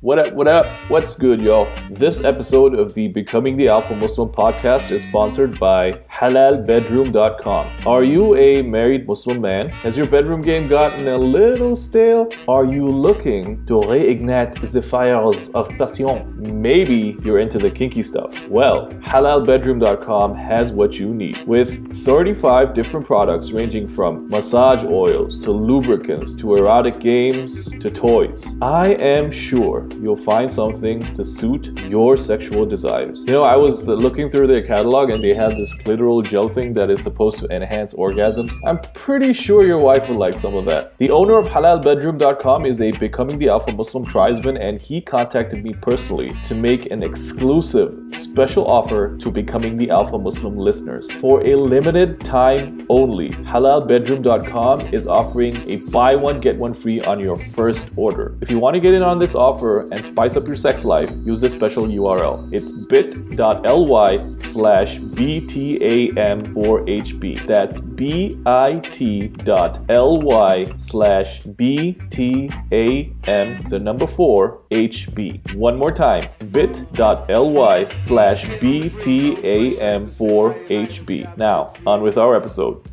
What up, what up? What's good, y'all? This episode of the Becoming the Alpha Muslim podcast is sponsored by halalbedroom.com. Are you a married Muslim man? Has your bedroom game gotten a little stale? Are you looking to reignite the fires of passion? Maybe you're into the kinky stuff. Well, halalbedroom.com has what you need. With 35 different products ranging from massage oils to lubricants to erotic games to toys, I am sure you'll find something to suit your sexual desires. You know, I was looking through their catalog and they have this clitoral gel thing that is supposed to enhance orgasms. I'm pretty sure your wife would like some of that. The owner of halalbedroom.com is a Becoming the Alpha Muslim tribesman, and he contacted me personally to make an exclusive special offer to Becoming the Alpha Muslim listeners. For a limited time only, halalbedroom.com is offering a buy one get one free on your first order. If you want to get in on this offer and spice up your sex life, use this special URL. It's bit.ly/BTAM4HB. That's bit.ly/BTAM, the number 4, HB. One more time, bit.ly/BTAM4HB. Now, on with our episode.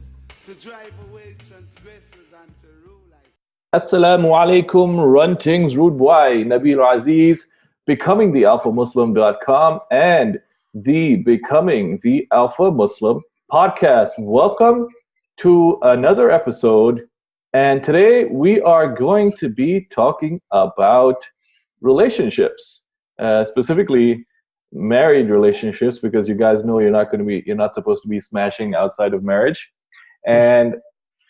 Assalamu alaikum, runtings, rude boy, Nabeel Aziz, becomingthealphamuslim.com and the Becoming the Alpha Muslim podcast. Welcome to another episode, and today we are going to be talking about relationships, specifically married relationships, because you guys know you're not supposed to be smashing outside of marriage. And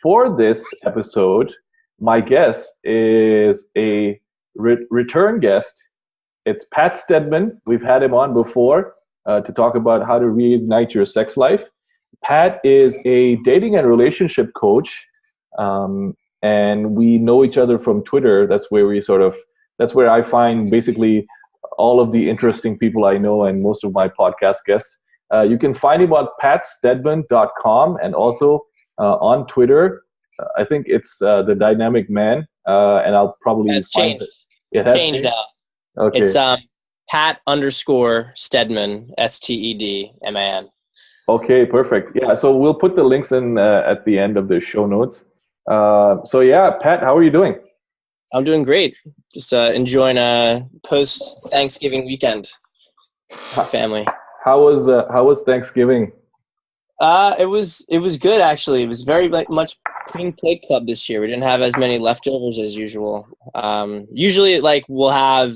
for this episode, my guest is a return guest. It's Pat Stedman. We've had him on before to talk about how to reignite your sex life. Pat is a dating and relationship coach, and we know each other from Twitter. That's where I find basically all of the interesting people I know and most of my podcast guests. You can find him on patstedman.com and also on Twitter. I think it's the Dynamic Man, and I'll probably changed. It has changed now. Okay. It's Pat_Stedman, STEDMAN. Okay, perfect. Yeah, so we'll put the links in at the end of the show notes. So yeah, Pat, how are you doing? I'm doing great. Just enjoying a post-Thanksgiving weekend with the family. How was Thanksgiving? It was good, actually. It was very much clean plate club this year. We didn't have as many leftovers as usual. Usually, we'll have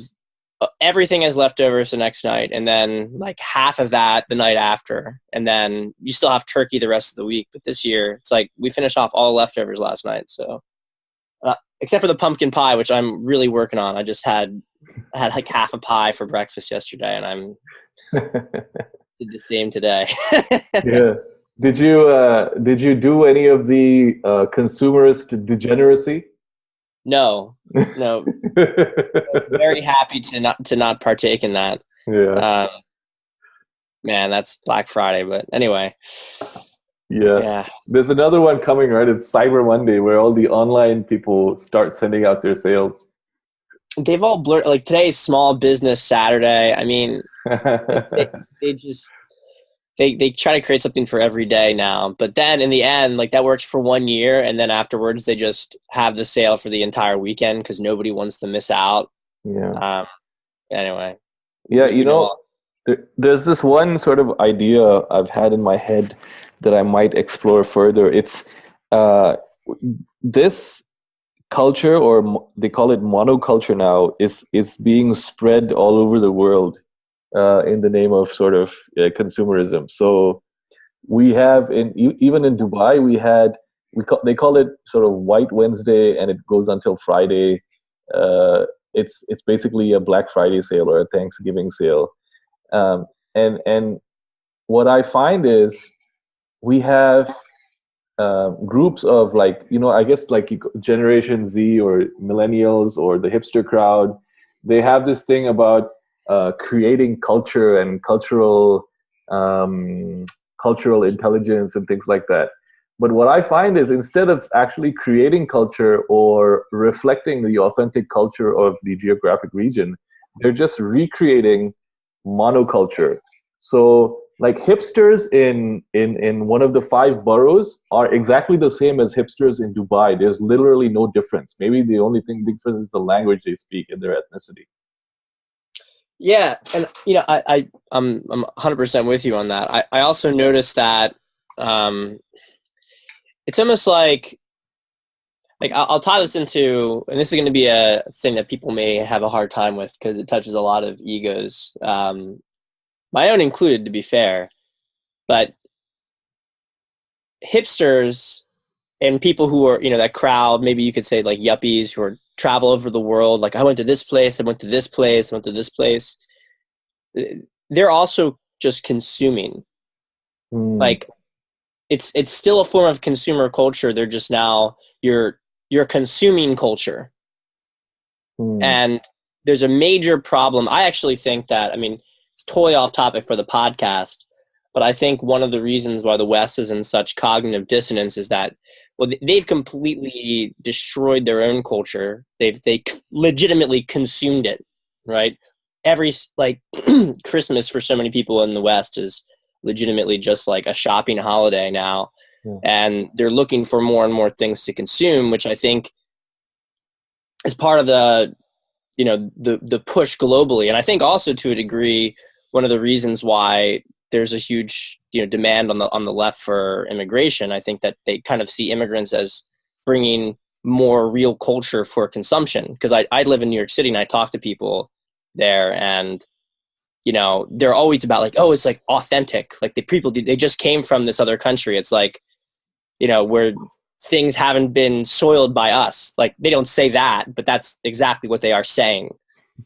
everything as leftovers the next night, and then half of that the night after, and then you still have turkey the rest of the week. But this year, it's we finished off all leftovers last night. So, except for the pumpkin pie, which I'm really working on. I had half a pie for breakfast yesterday, and I'm did the same today. Yeah. Did you do any of the consumerist degeneracy? No. Very happy to not partake in that. Yeah. Man, that's Black Friday, but anyway. Yeah. There's another one coming, right? It's Cyber Monday, where all the online people start sending out their sales. They've all blurred. Today's Small Business Saturday. I mean, they try to create something for every day now, but then in the end, that works for 1 year, and then afterwards they just have the sale for the entire weekend because nobody wants to miss out. Yeah. Anyway. Yeah, there's this one sort of idea I've had in my head that I might explore further. It's this culture, or they call it monoculture now, is being spread all over the world. In the name of sort of consumerism. So we have even in Dubai, they call it sort of White Wednesday, and it goes until Friday. It's basically a Black Friday sale or a Thanksgiving sale. And what I find is we have groups of I guess Generation Z or millennials or the hipster crowd. They have this thing about creating culture and cultural intelligence and things like that. But what I find is, instead of actually creating culture or reflecting the authentic culture of the geographic region, they're just recreating monoculture. So like hipsters in one of the 5 boroughs are exactly the same as hipsters in Dubai. There's literally no difference. Maybe the only thing different is the language they speak and their ethnicity. Yeah, and I'm 100% with you on that. I also noticed that it's almost like I'll tie this into, and this is going to be a thing that people may have a hard time with because it touches a lot of egos, my own included, to be fair. But hipsters and people who are, that crowd, maybe you could say like yuppies who are travel over the world. Like, I went to this place, I went to this place, I went to this place. They're also just consuming. Like, it's still a form of consumer culture. They're just now you're consuming culture. And there's a major problem. I actually think that, it's totally off topic for the podcast, but I think one of the reasons why the West is in such cognitive dissonance is that, well, they've completely destroyed their own culture. They legitimately consumed it, right? Every Christmas for so many people in the West is legitimately just like a shopping holiday now. And they're looking for more and more things to consume, which I think is part of the push globally. And I think also, to a degree, one of the reasons why there's a huge demand on the left for immigration. I think that they kind of see immigrants as bringing more real culture for consumption. Because I live in New York City and I talk to people there, and they're always about like, oh, it's like authentic. Like they just came from this other country. It's like, where things haven't been soiled by us. Like, they don't say that, but that's exactly what they are saying.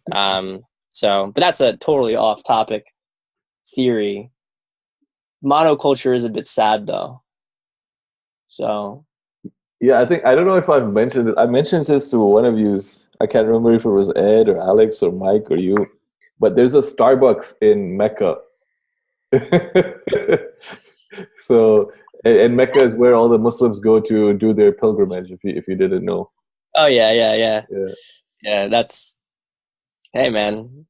But that's a totally off topic theory. Monoculture is a bit sad though. So yeah, I don't know if I've mentioned it. I mentioned this to one of you. I can't remember if it was Ed or Alex or Mike or you, but there's a Starbucks in Mecca. So, and Mecca is where all the Muslims go to do their pilgrimage, if you didn't know. Oh yeah. That's, hey man.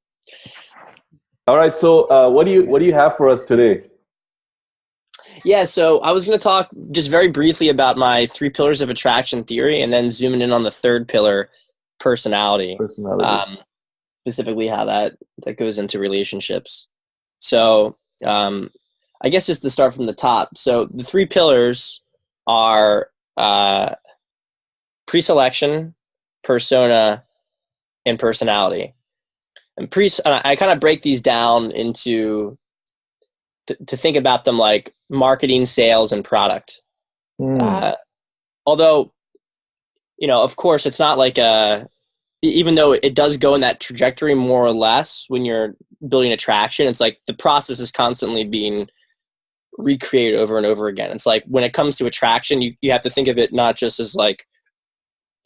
All right, so what do you have for us today? Yeah, so I was going to talk just very briefly about my 3 pillars of attraction theory, and then zooming in on the 3rd pillar, personality. Specifically how that goes into relationships. So I guess just to start from the top. So the 3 pillars are pre-selection, persona, and personality. And I kind of break these down into to think about them like marketing, sales, and product. Although, of course, it's not like even though it does go in that trajectory more or less when you're building attraction, it's like the process is constantly being recreated over and over again. It's like when it comes to attraction, you have to think of it not just as like,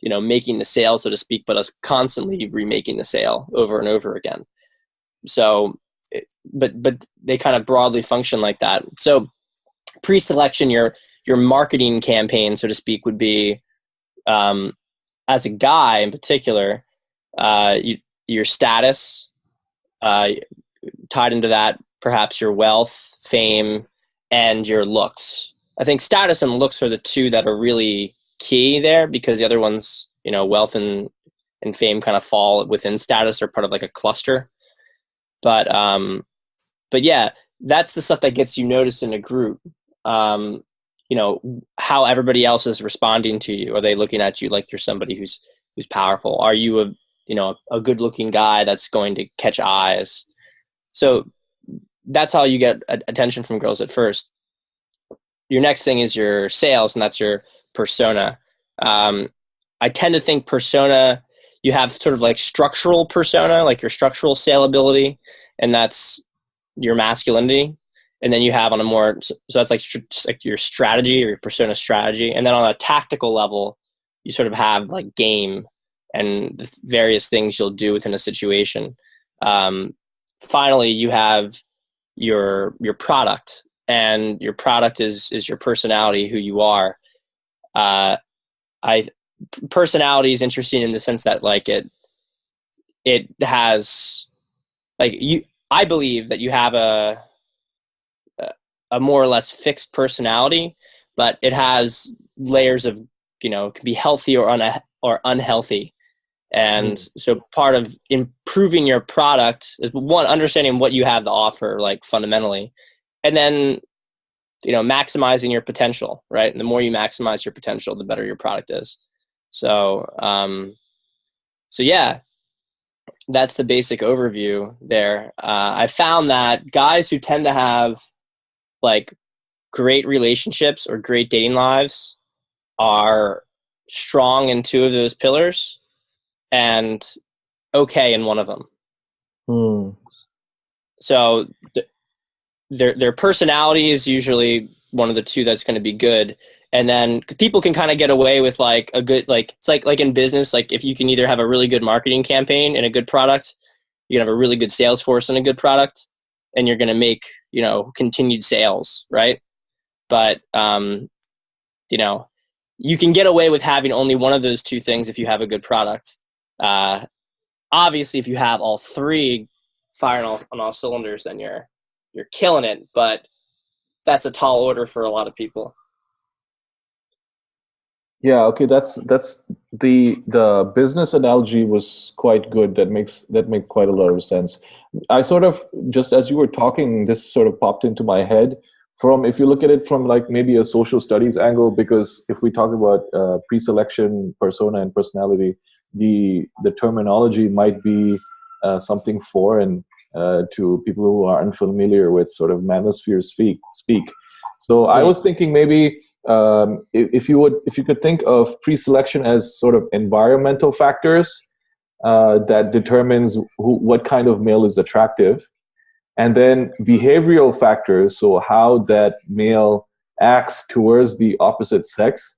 making the sale, so to speak, but as constantly remaking the sale over and over again. So, but they kind of broadly function like that. So pre-selection, your marketing campaign, so to speak, would be, as a guy in particular, your status, tied into that, perhaps your wealth, fame, and your looks. I think status and looks are the 2 that are really key there, because the other ones, wealth and fame kind of fall within status, or part of like a cluster. But yeah, that's the stuff that gets you noticed in a group. How everybody else is responding to you. Are they looking at you like you're somebody who's powerful? Are you a good looking guy that's going to catch eyes? So that's how you get attention from girls at first. Your next thing is your sales, and that's your persona. I tend to think persona, you have sort of like structural persona, like your structural saleability, and that's your masculinity. And then you have on a more, so that's like your strategy, or your persona strategy. And then on a tactical level, you sort of have like game and the various things you'll do within a situation. Finally, you have your product, and your product is your personality, who you are. Personality is interesting in the sense that like it has I believe that you have a more or less fixed personality, but it has layers of, it can be healthy or unhealthy. And so part of improving your product is, one, understanding what you have to offer, like fundamentally, and then, maximizing your potential, right? And the more you maximize your potential, the better your product is. So, yeah, that's the basic overview there. I found that guys who tend to have like great relationships or great dating lives are strong in two of those pillars and okay in one of them. So their personality is usually one of the two that's going to be good. And then people can kind of get away with like a good, like, it's like in business, like if you can either have a really good marketing campaign and a good product, you can have a really good sales force and a good product, and you're going to make, continued sales, right? But, you can get away with having only one of those two things if you have a good product. Obviously, if you have all three firing on all cylinders, then you're killing it. But that's a tall order for a lot of people. Yeah, okay, that's the business analogy was quite good. That makes quite a lot of sense. I sort of, just as you were talking, this sort of popped into my head from, if you look at it from like maybe a social studies angle, because if we talk about pre-selection, persona, and personality, the terminology might be something foreign to people who are unfamiliar with sort of manosphere speak. So I was thinking maybe if you could think of pre-selection as sort of environmental factors that determines what kind of male is attractive, and then behavioral factors, so how that male acts towards the opposite sex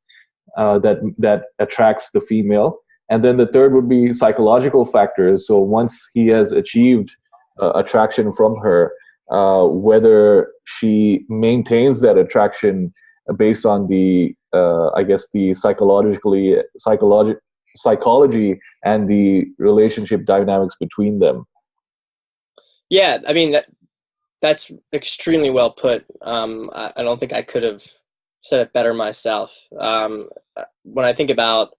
that attracts the female, and then the third would be psychological factors. So once he has achieved attraction from her, whether she maintains that attraction based on the I guess the psychology and the relationship dynamics between them. Yeah, I mean that's extremely well put. I don't think I could have said it better myself. When I think about,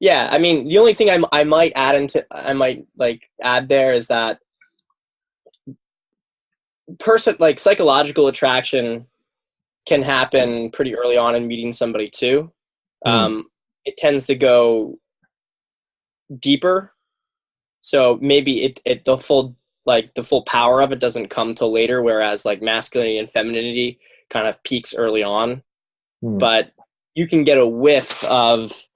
yeah, I mean, the only thing I might add there is that psychological attraction can happen pretty early on in meeting somebody too. It tends to go deeper, so maybe the full power of it doesn't come till later, whereas like masculinity and femininity kind of peaks early on. But you can get a whiff of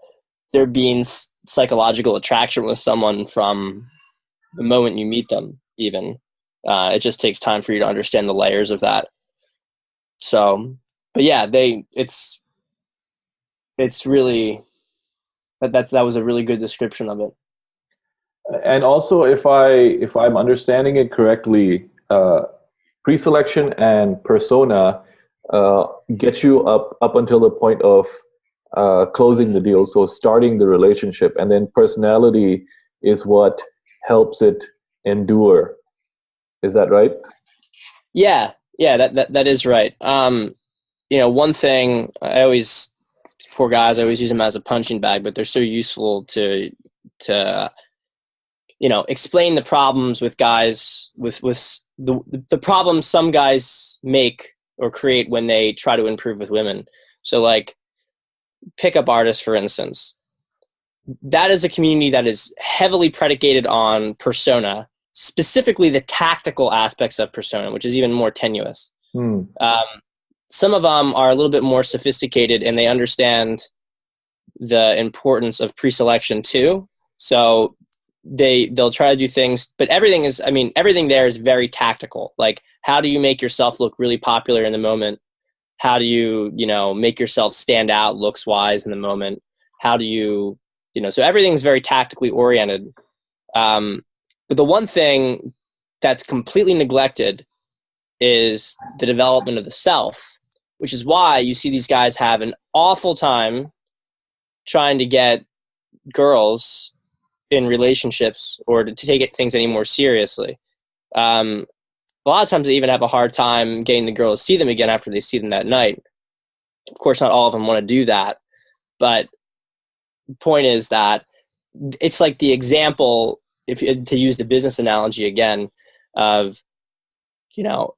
there being psychological attraction with someone from the moment you meet them. Even it just takes time for you to understand the layers of that. So, but yeah, it's really that was a really good description of it. And also, if I'm understanding it correctly, pre-selection and persona get you up until the point of closing the deal, so starting the relationship, and then personality is what helps it endure. Is that right? Yeah, that is right. One thing for guys, I always use them as a punching bag, but they're so useful to explain the problems with guys, with the problems some guys make or create when they try to improve with women. So like pickup artists, for instance, that is a community that is heavily predicated on persona, specifically the tactical aspects of persona, which is even more tenuous. Some of them are a little bit more sophisticated, and they understand the importance of pre-selection too. So they'll try to do things, but everything there is very tactical. Like, how do you make yourself look really popular in the moment? How do you, make yourself stand out looks wise in the moment? How do you, so everything's very tactically oriented. But the one thing that's completely neglected is the development of the self, which is why you see these guys have an awful time trying to get girls in relationships or to take things any more seriously. A lot of times they even have a hard time getting the girl to see them again after they see them that night. Of course, not all of them want to do that, but the point is that it's like the example, if to use the business analogy again, of, you know,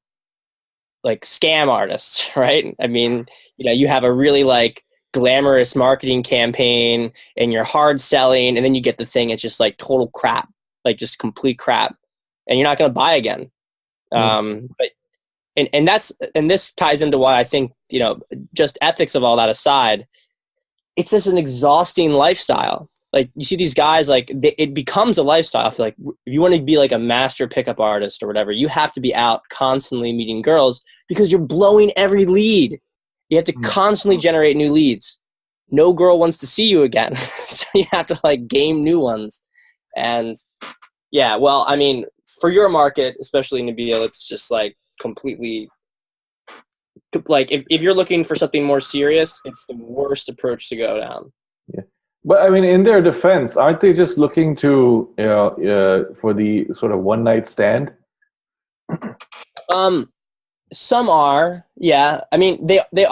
like scam artists, right? I mean, you know, you have a really like glamorous marketing campaign and you're hard selling, and then you get the thing, it's just like total crap, like just complete crap, and you're not going to buy again. But and this ties into why I think, you know, just ethics of all that aside, it's just an exhausting lifestyle. Like you see these guys, like it becomes a lifestyle. I feel like if you want to be like a master pickup artist or whatever, you have to be out constantly meeting girls because you're blowing every lead. You have to constantly generate new leads. No girl wants to see you again. So you have to like game new ones. And yeah, well, I mean, for your market, especially Nabeel, it's just like completely, like if you're looking for something more serious, it's the worst approach to go down. Yeah. But I mean, in their defense, aren't they just looking to, you know, for the sort of one night stand? Some are, yeah. I mean, they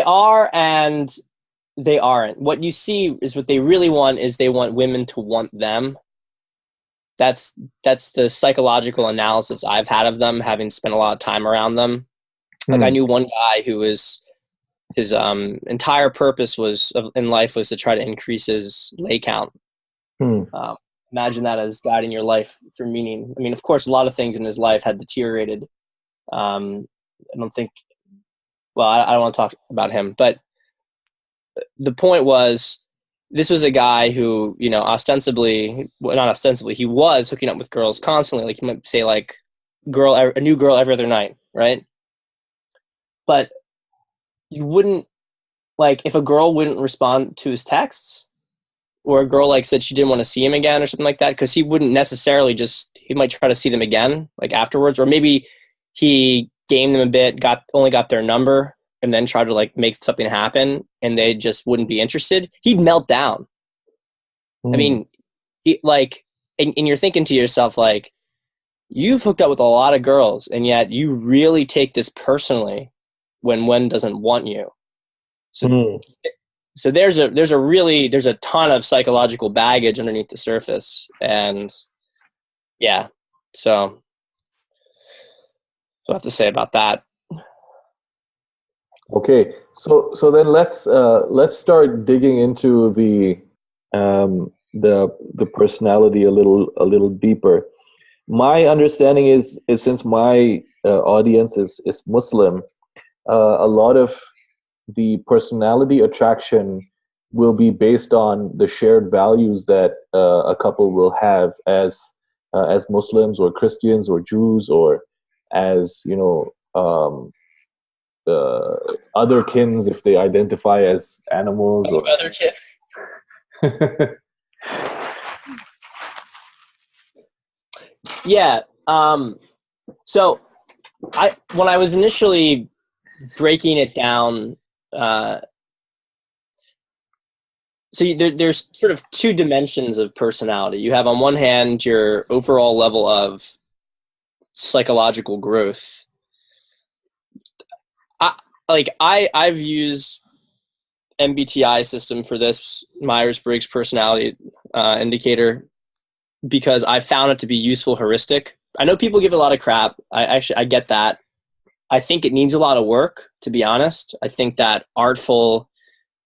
are and they aren't. What you see is what they really want is they want women to want them. That's the psychological analysis I've had of them, having spent a lot of time around them. Like I knew one guy who was, his entire purpose in life was to try to increase his lay count. Imagine that as guiding your life through meaning. I mean, of course, a lot of things in his life had deteriorated. I don't think, well, I don't want to talk about him, but the point was, this was a guy who, you know, not ostensibly, he was hooking up with girls constantly. Like you might say like a new girl every other night, right? But you wouldn't, like, if a girl wouldn't respond to his texts, or a girl like said she didn't want to see him again or something like that, because he wouldn't necessarily he might try to see them again, like afterwards, or maybe he gamed them a bit, only got their number, and then tried to like make something happen, and they just wouldn't be interested. He'd melt down. I mean, and you're thinking to yourself, like, you've hooked up with a lot of girls, and yet you really take this personally when one doesn't want you. So there's a ton of psychological baggage underneath the surface, and yeah, so I have to say about that. Okay, so then let's start digging into the personality a little deeper. My understanding is since my audience is Muslim, a lot of the personality attraction will be based on the shared values that a couple will have as Muslims or Christians or Jews, or as, you know, other kins if they identify as animals. Or other kin. Yeah. So when I was initially breaking it down, so there's sort of two dimensions of personality. You have on one hand your overall level of psychological growth. I've used MBTI system for this Myers-Briggs personality indicator because I found it to be useful heuristic. I know people give it a lot of crap. I get that. I think it needs a lot of work, to be honest. I think that Artful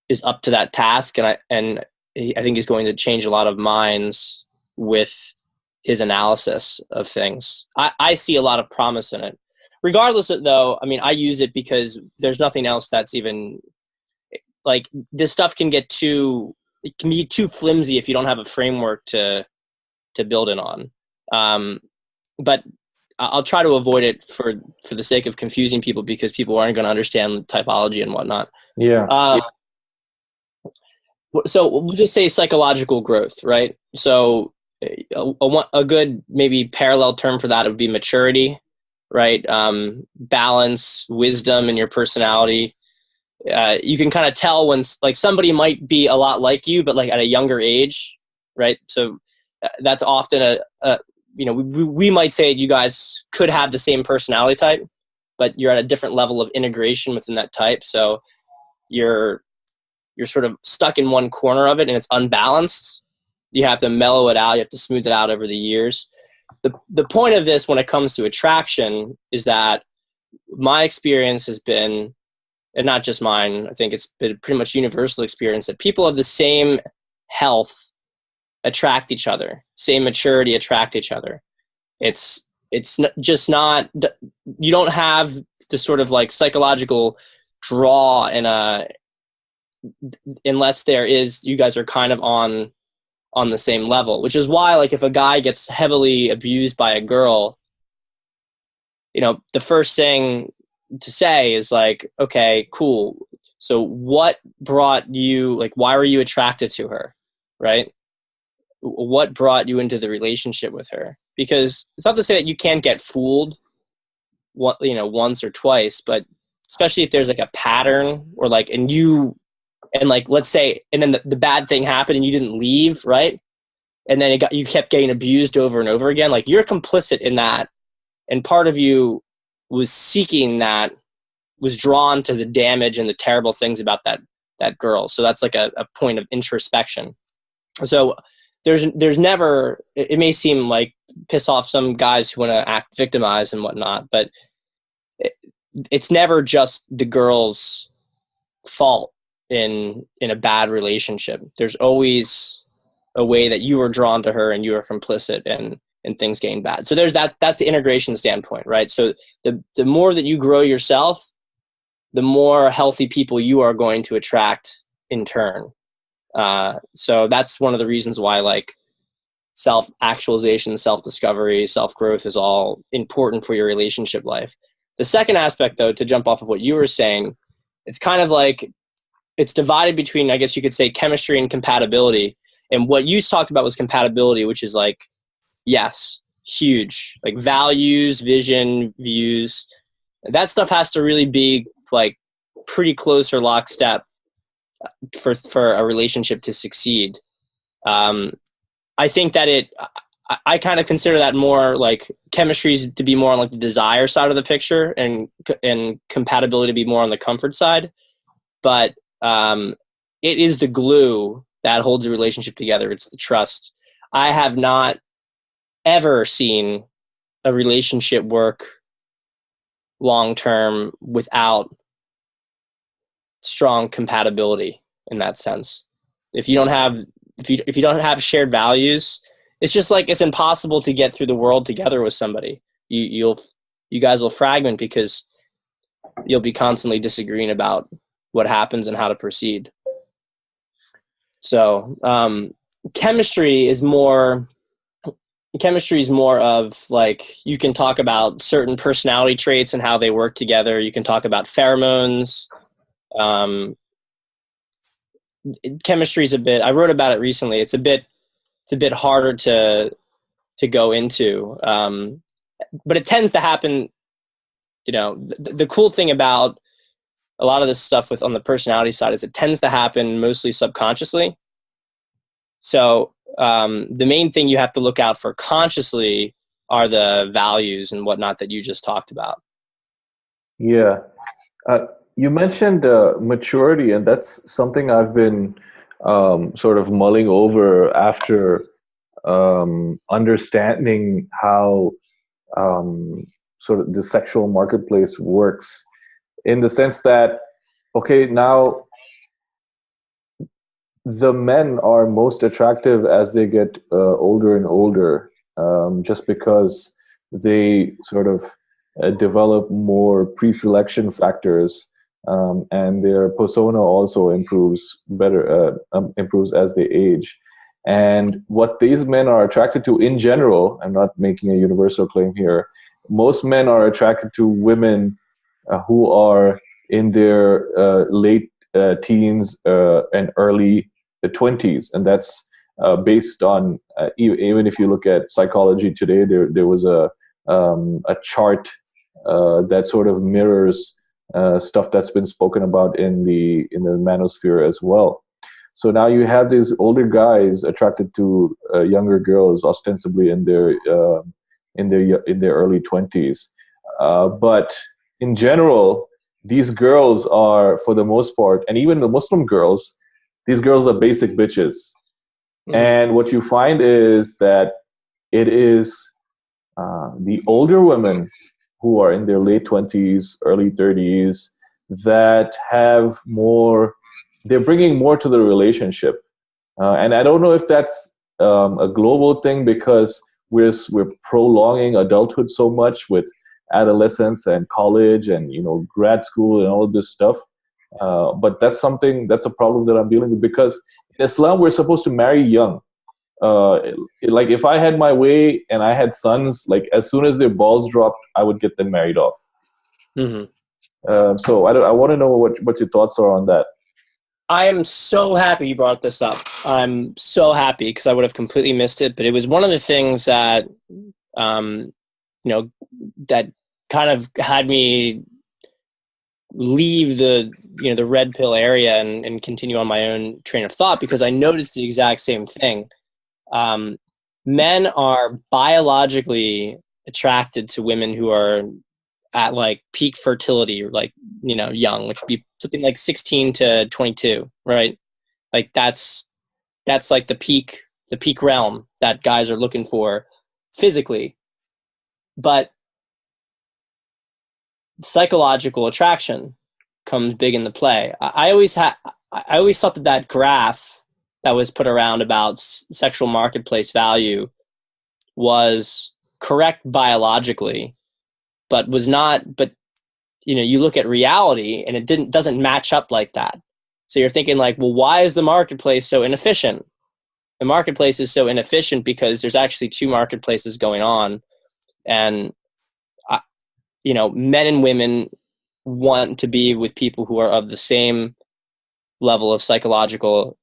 is up to that task, and I think he's going to change a lot of minds with his analysis of things. I see a lot of promise in it. Regardless of, though, I mean, I use it because there's nothing else that's even, like, this stuff can be too flimsy if you don't have a framework to build it on. But I'll try to avoid it for the sake of confusing people, because people aren't going to understand typology and whatnot. Yeah. So we'll just say psychological growth, right? So a good maybe parallel term for that would be maturity, right? Balance, wisdom in your personality, you can kind of tell when like somebody might be a lot like you, but like at a younger age, right? So that's often we might say you guys could have the same personality type, but you're at a different level of integration within that type. So you're sort of stuck in one corner of it and it's unbalanced. You have to mellow it out. You have to smooth it out over the years. The point of this when it comes to attraction is that my experience has been, and not just mine, I think it's been pretty much universal experience, that people of the same health attract each other, same maturity attract each other. It's just not, you don't have the sort of like psychological draw unless there is, you guys are kind of on the same level, which is why, like, if a guy gets heavily abused by a girl, the first thing to say is like, okay, cool. So what brought you, like, why were you attracted to her, right? What brought you into the relationship with her? Because it's not to say that you can't get fooled, once or twice, but especially if there's like a pattern or like, and like, let's say, and then the bad thing happened and you didn't leave, right? And then you kept getting abused over and over again. Like, you're complicit in that. And part of you was seeking that, was drawn to the damage and the terrible things about that girl. So that's like a point of introspection. So there's never, it may seem like piss off some guys who want to act victimized and whatnot, but it's never just the girl's fault in a bad relationship. There's always a way that you were drawn to her and you were complicit and things getting bad. So that's the integration standpoint, right? So the more that you grow yourself, the more healthy people you are going to attract in turn. So that's one of the reasons why, like, self-actualization, self-discovery, self-growth is all important for your relationship life. The second aspect, though, to jump off of what you were saying, it's kind of like, it's divided between, I guess you could say, chemistry and compatibility. And what you talked about was compatibility, which is like, yes, huge, like values, vision, views. That stuff has to really be like pretty close or lockstep for a relationship to succeed. I think that I kind of consider that more like chemistry to be more on like the desire side of the picture, and compatibility to be more on the comfort side. But it is the glue that holds a relationship together. It's the trust. I have not ever seen a relationship work long term without strong compatibility in that sense. If you don't have shared values, it's just like, it's impossible to get through the world together with somebody. You guys will fragment because you'll be constantly disagreeing about what happens and how to proceed. So chemistry is more of like, you can talk about certain personality traits and how they work together. You can talk about pheromones. Chemistry is I wrote about it recently. It's a bit harder to go into, but it tends to happen. The cool thing about a lot of this stuff on the personality side is it tends to happen mostly subconsciously. So the main thing you have to look out for consciously are the values and whatnot that you just talked about. Yeah. You mentioned maturity, and that's something I've been sort of mulling over after understanding how sort of the sexual marketplace works, in the sense that, okay, now the men are most attractive as they get older and older, just because they sort of develop more pre-selection factors, and their persona also improves as they age. And what these men are attracted to in general, I'm not making a universal claim here, most men are attracted to women who are in their late teens and early 20s. And that's based on, even if you look at psychology today, there was a chart that sort of mirrors stuff that's been spoken about in the manosphere as well. So now you have these older guys attracted to younger girls, ostensibly in their early 20s. But in general, these girls are, for the most part, and even the Muslim girls, these girls are basic bitches. Mm-hmm. And what you find is that it is the older women who are in their late 20s, early 30s, that have more, they're bringing more to the relationship. And I don't know if that's a global thing, because we're prolonging adulthood so much with adolescence and college and, you know, grad school and all of this stuff. But that's a problem that I'm dealing with, because in Islam, we're supposed to marry young. Like if I had my way and I had sons, like as soon as their balls dropped, I would get them married off. Mm-hmm. So I want to know what your thoughts are on that. I am so happy you brought this up. I'm so happy, because I would have completely missed it. But it was one of the things that, that kind of had me leave the red pill area and continue on my own train of thought, because I noticed the exact same thing. Men are biologically attracted to women who are at like peak fertility, or like, you know, young, which would be something like 16 to 22, right? Like that's like the peak realm that guys are looking for physically. But psychological attraction comes big into play. I always thought that graph that was put around about sexual marketplace value was correct biologically, but was not. But you know, you look at reality and it doesn't match up like that. So you're thinking like, well, why is the marketplace so inefficient? The marketplace is so inefficient because there's actually two marketplaces going on, and men and women want to be with people who are of the same level of psychological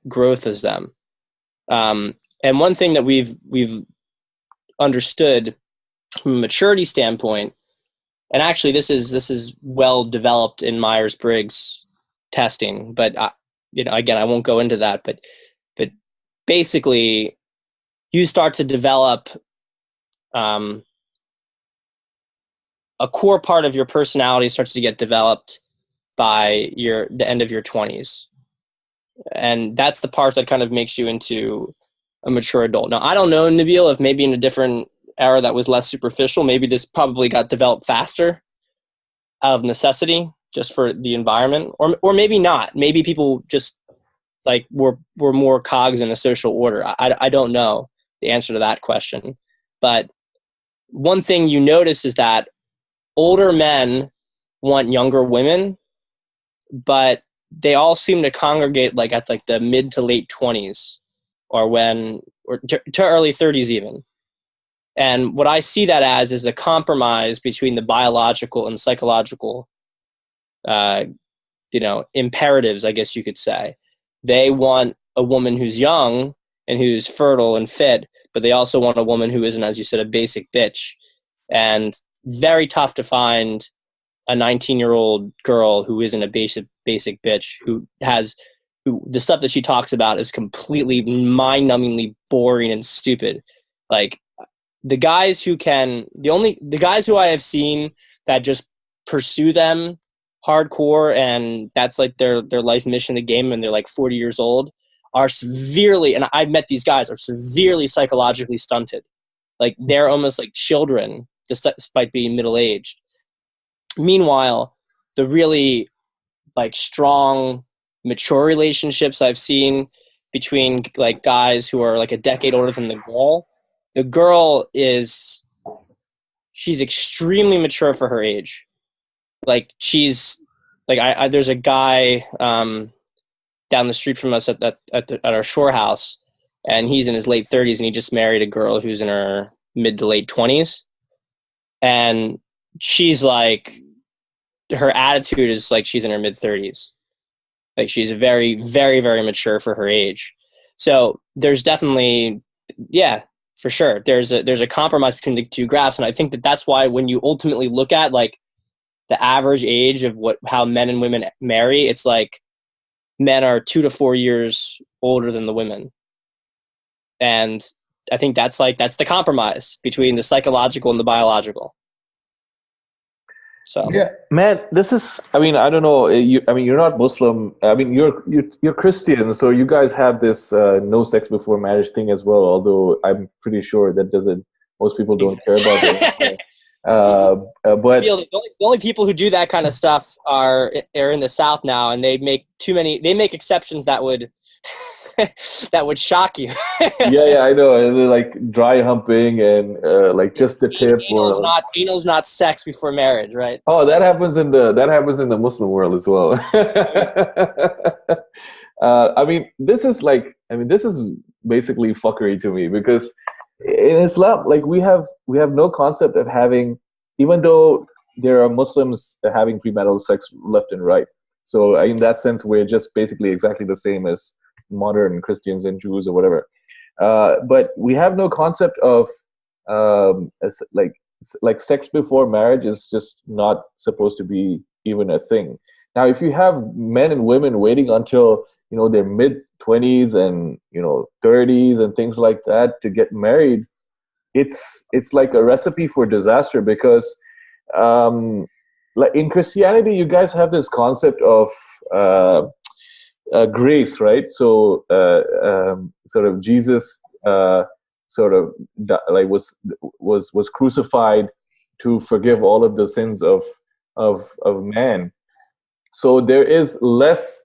growth as them. And one thing that we've understood from a maturity standpoint, and actually this is well developed in Myers-Briggs testing, but again, I won't go into that, but basically you start to develop a core part of your personality starts to get developed by the end of your 20s. And that's the part that kind of makes you into a mature adult. Now, I don't know, Nabeel, if maybe in a different era that was less superficial, maybe this probably got developed faster out of necessity just for the environment, or maybe not. Maybe people just like were more cogs in a social order. I don't know the answer to that question. But one thing you notice is that older men want younger women, but they all seem to congregate like at like the mid to late 20s or to early 30s even. And what I see that as is a compromise between the biological and psychological imperatives, I guess you could say. They want a woman who's young and who's fertile and fit, but they also want a woman who isn't, as you said, a basic bitch. And very tough to find a 19-year-old girl who isn't a basic bitch, who the stuff that she talks about is completely mind-numbingly boring and stupid. Like the guys who I have seen that just pursue them hardcore, and that's like their life mission in the game, and they're like 40 years old, are severely, and I've met these guys, are severely psychologically stunted. Like they're almost like children despite being middle-aged. Meanwhile, the really like strong, mature relationships I've seen between like guys who are like a decade older than the girl she's extremely mature for her age. Like she's like, there's a guy down the street from us at our shore house, and he's in his late 30s, and he just married a girl who's in her mid to late 20s. And she's like, her attitude is like she's in her mid 30s. Like she's very, very, very mature for her age. So there's definitely, yeah, for sure. There's a compromise between the two graphs. And I think that's why when you ultimately look at like the average age of how men and women marry, it's like men are 2 to 4 years older than the women. And I think that's the compromise between the psychological and the biological. So yeah, man, this is. I mean, I don't know. You're not Muslim. I mean, you're Christian, so you guys have this no sex before marriage thing as well. Although I'm pretty sure that doesn't. Most people don't care about that. But the only people who do that kind of stuff are in the South now, and they make exceptions that would that would shock you. yeah, I know. And they're like dry humping and like just the tip. Anal's not sex before marriage, right? Oh, that happens in the Muslim world as well. I mean, this is basically fuckery to me, because in Islam, like we have no concept of having, even though there are Muslims having premarital sex left and right. So in that sense, we're just basically exactly the same as modern Christians and Jews or whatever. But we have no concept of like sex before marriage is just not supposed to be even a thing. Now, if you have men and women waiting until their mid-20s and 30s and things like that to get married, it's like a recipe for disaster, because like in Christianity, you guys have this concept of grace, right? So sort of Jesus was crucified to forgive all of the sins of man. So there is less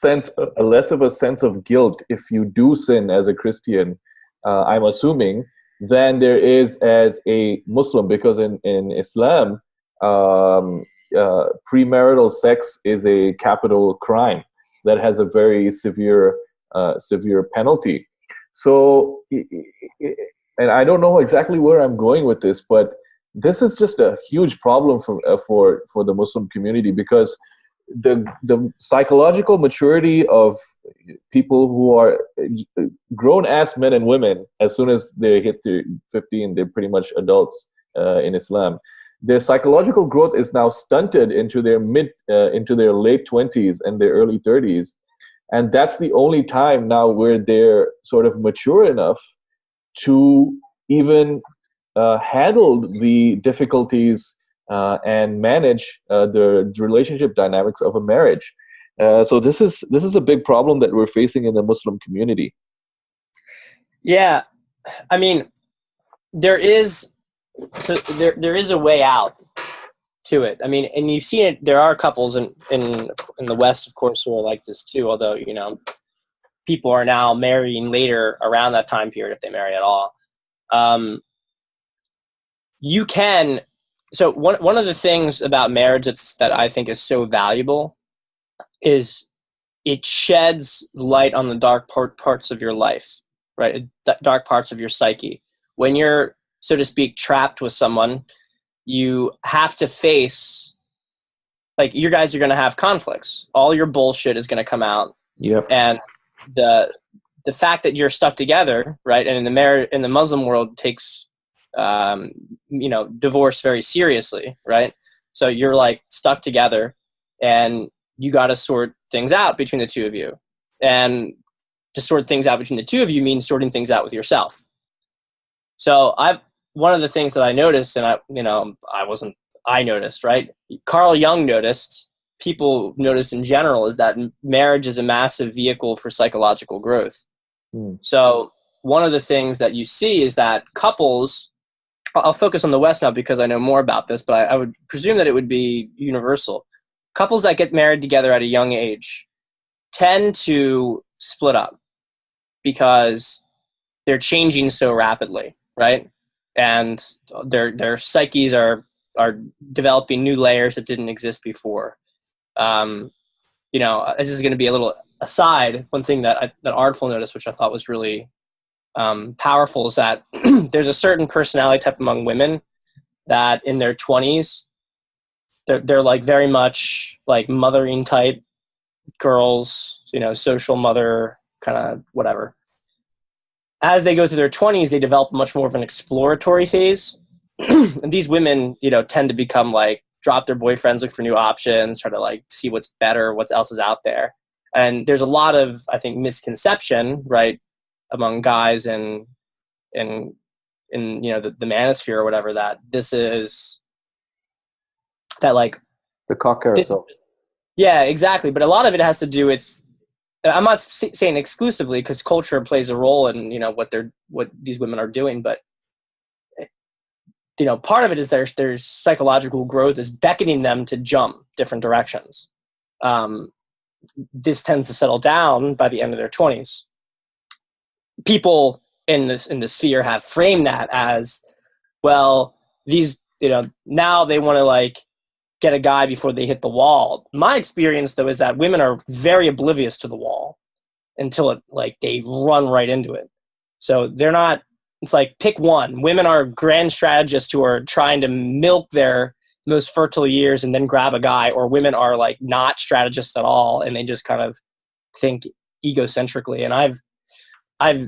of a sense of guilt if you do sin as a Christian, I'm assuming, than there is as a Muslim, because in Islam, premarital sex is a capital crime that has a very severe penalty. So, and I don't know exactly where I'm going with this, but this is just a huge problem for the Muslim community, because the psychological maturity of people who are grown-ass men and women, as soon as they hit 15, they're pretty much adults in Islam. Their psychological growth is now stunted into their late 20s and their early 30s. And that's the only time now where they're sort of mature enough to even handle the difficulties and manage the relationship dynamics of a marriage. So this is a big problem that we're facing in the Muslim community. Yeah, I mean, there is a way out to it. I mean, and you've seen it. There are couples in the West, of course, who are like this too. Although people are now marrying later around that time period, if they marry at all. You can. So one of the things about marriage that I think is so valuable is it sheds light on the dark parts of your life, right? Dark parts of your psyche. When you're, so to speak, trapped with someone, you have to face, like, you guys are going to have conflicts. All your bullshit is going to come out. Yep. And the fact that you're stuck together, right? And in the Muslim world takes divorce very seriously, right? So you're like stuck together, and you got to sort things out between the two of you. And to sort things out between the two of you means sorting things out with yourself. So one of the things that I noticed, and I noticed, right? Carl Jung noticed, people noticed in general, is that marriage is a massive vehicle for psychological growth. So one of the things that you see is that couples, I'll focus on the West now because I know more about this, but I would presume that it would be universal. Couples that get married together at a young age tend to split up because they're changing so rapidly, right? And their psyches are developing new layers that didn't exist before. This is going to be a little aside. One thing that Artful noticed, which I thought was really powerful, is that there's a certain personality type among women that in their 20s, they're like very much like mothering type girls, social mother, kind of whatever. As they go through their 20s, they develop much more of an exploratory phase. And these women, tend to become like drop their boyfriends, look for new options, try to like see what's better, what else is out there. And there's a lot of, I think, misconception, right, among guys and in the manosphere or whatever, that this is that like The cock carousel. Yeah, exactly. But a lot of it has to do with, I'm not saying exclusively, because culture plays a role in, what these women are doing, but part of it is their psychological growth is beckoning them to jump different directions. This tends to settle down by the end of their 20s. People in the sphere have framed that as, well, these, now they want to like get a guy before they hit the wall. My experience, though, is that women are very oblivious to the wall until they run right into it. So they're not, it's like, pick one. Women are grand strategists who are trying to milk their most fertile years and then grab a guy, or women are like not strategists at all and they just kind of think egocentrically. And I've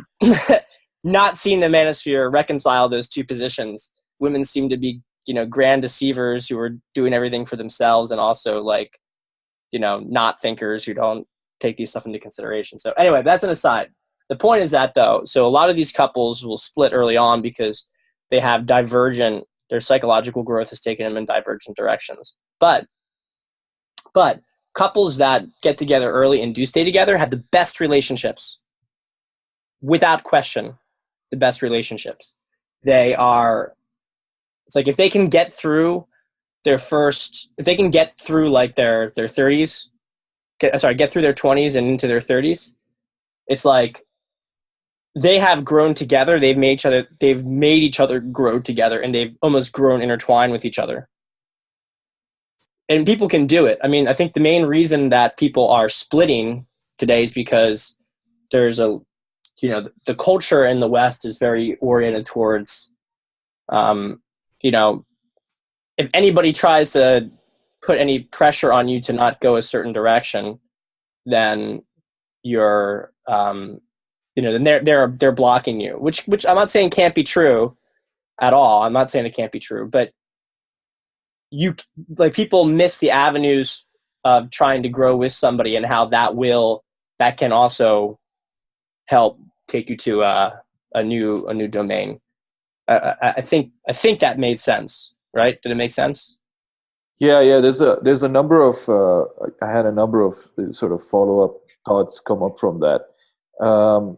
not seen the manosphere reconcile those two positions. Women seem to be, grand deceivers who are doing everything for themselves, and also not thinkers who don't take these stuff into consideration. So anyway, that's an aside. The point is that, though, so a lot of these couples will split early on because they have their psychological growth has taken them in divergent directions. But couples that get together early and do stay together have the best relationships. Without question, the best relationships. It's like if they can get through their 30s, get through their 20s and into their 30s, it's like they have grown together. They've made each other grow together, and they've almost grown intertwined with each other. And people can do it. I mean, I think the main reason that people are splitting today is because there's the culture in the West is very oriented towards, if anybody tries to put any pressure on you to not go a certain direction, then you're, then they're blocking you, which I'm not saying can't be true at all. I'm not saying it can't be true, but people miss the avenues of trying to grow with somebody, and how that can also help take you to a new domain. I think that made sense, right? Did it make sense? Yeah. There's a number of I had a number of sort of follow-up thoughts come up from that.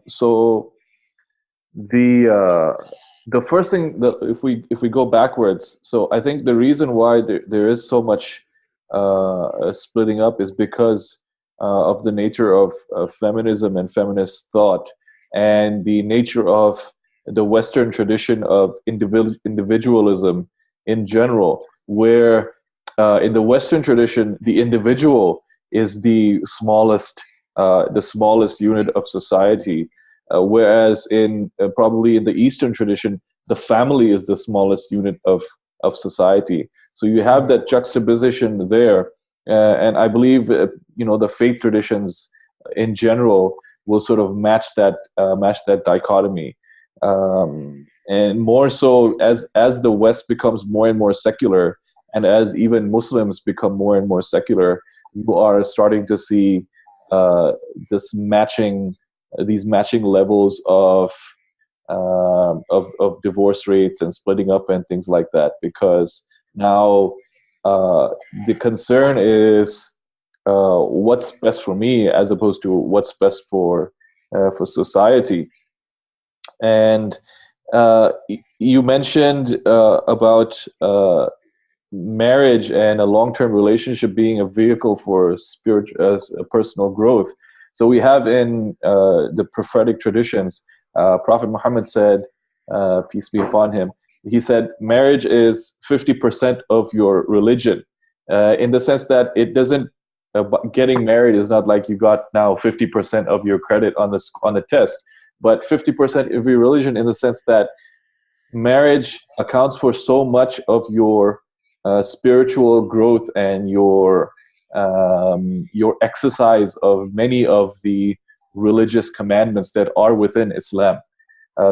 So the first thing that if we go backwards, so I think the reason why there is so much splitting up is because of the nature of feminism and feminist thought, and the nature of the Western tradition of individualism in general, where in the Western tradition, the individual is the smallest unit of society, whereas probably in the Eastern tradition, the family is the smallest unit of society. So you have that juxtaposition there, and I believe the faith traditions in general will sort of match that dichotomy. And more so as the West becomes more and more secular, and as even Muslims become more and more secular, you are starting to see these matching levels of divorce rates and splitting up and things like that, because now the concern is what's best for me as opposed to what's best for society. And you mentioned about marriage and a long-term relationship being a vehicle for personal growth. So we have in the prophetic traditions, Prophet Muhammad said, peace be upon him, he said, marriage is 50% of your religion, in the sense that it doesn't, getting married is not like you got now 50% of your credit on the test, but 50% of your religion, in the sense that marriage accounts for so much of your spiritual growth and your exercise of many of the religious commandments that are within Islam.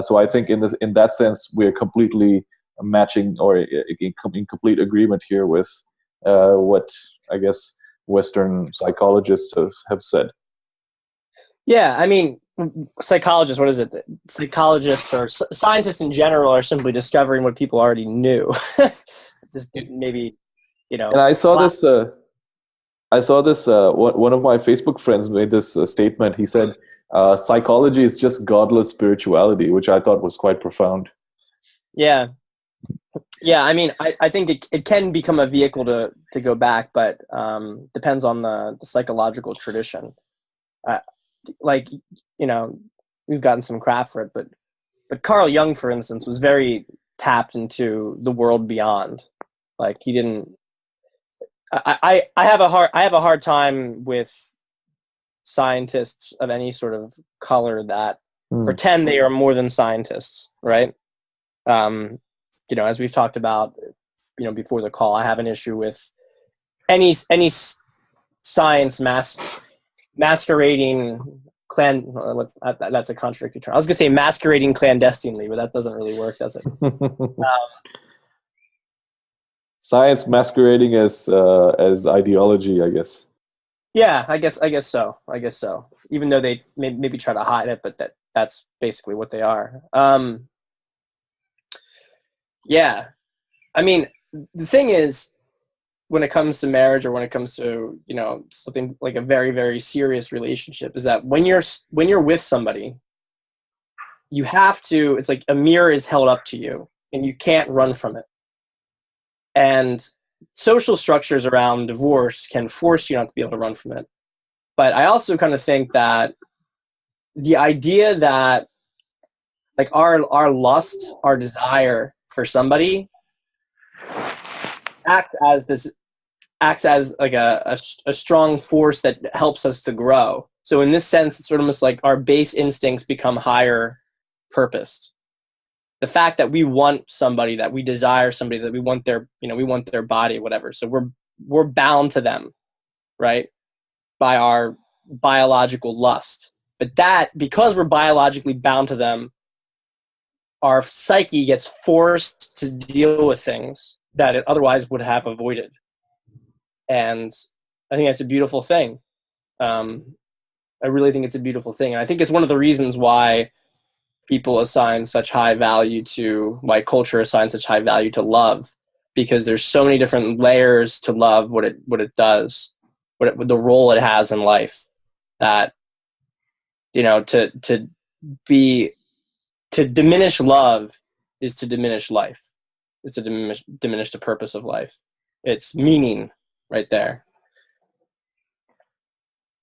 So I think in that sense, we're completely matching, or in complete agreement here with what I guess Western psychologists have said. Yeah, I mean, psychologists, what is it? Psychologists or scientists in general are simply discovering what people already knew. Just maybe, And I saw this. One of my Facebook friends made this statement. He said, "Psychology is just godless spirituality," which I thought was quite profound. Yeah. Yeah, I mean, I think it can become a vehicle to go back, but depends on the psychological tradition. Like, we've gotten some crap for it, but Carl Jung, for instance, was very tapped into the world beyond. Like, he didn't. I have a hard time with scientists of any sort of color that pretend they are more than scientists, right? As we've talked about, before the call, I have an issue with any science masquerading that's a contradictory term. I was gonna say masquerading clandestinely, but that doesn't really work, does it? Science masquerading as ideology, I guess. Yeah, I guess so. Even though they maybe try to hide it, but that's basically what they are. Yeah, I mean, the thing is, when it comes to marriage or when it comes to something like a very, very serious relationship, is that when you're with somebody, you have to. It's like a mirror is held up to you, and you can't run from it. And social structures around divorce can force you not to be able to run from it. But I also kind of think that the idea that like our lust, our desire for somebody acts as like a strong force that helps us to grow. So in this sense, it's sort of almost like our base instincts become higher purposed. The fact that we want somebody, that we desire somebody, that we want their body, whatever. So we're bound to them, right? By our biological lust. But that, because we're biologically bound to them, our psyche gets forced to deal with things that it otherwise would have avoided. And I think that's a beautiful thing. I really think it's a beautiful thing. And I think it's one of the reasons why people assign such high value to, why culture assigns such high value to love, because there's so many different layers to love, what it does, the role it has in life, that to diminish love is to diminish life. It's to diminish the purpose of life. It's meaning right there.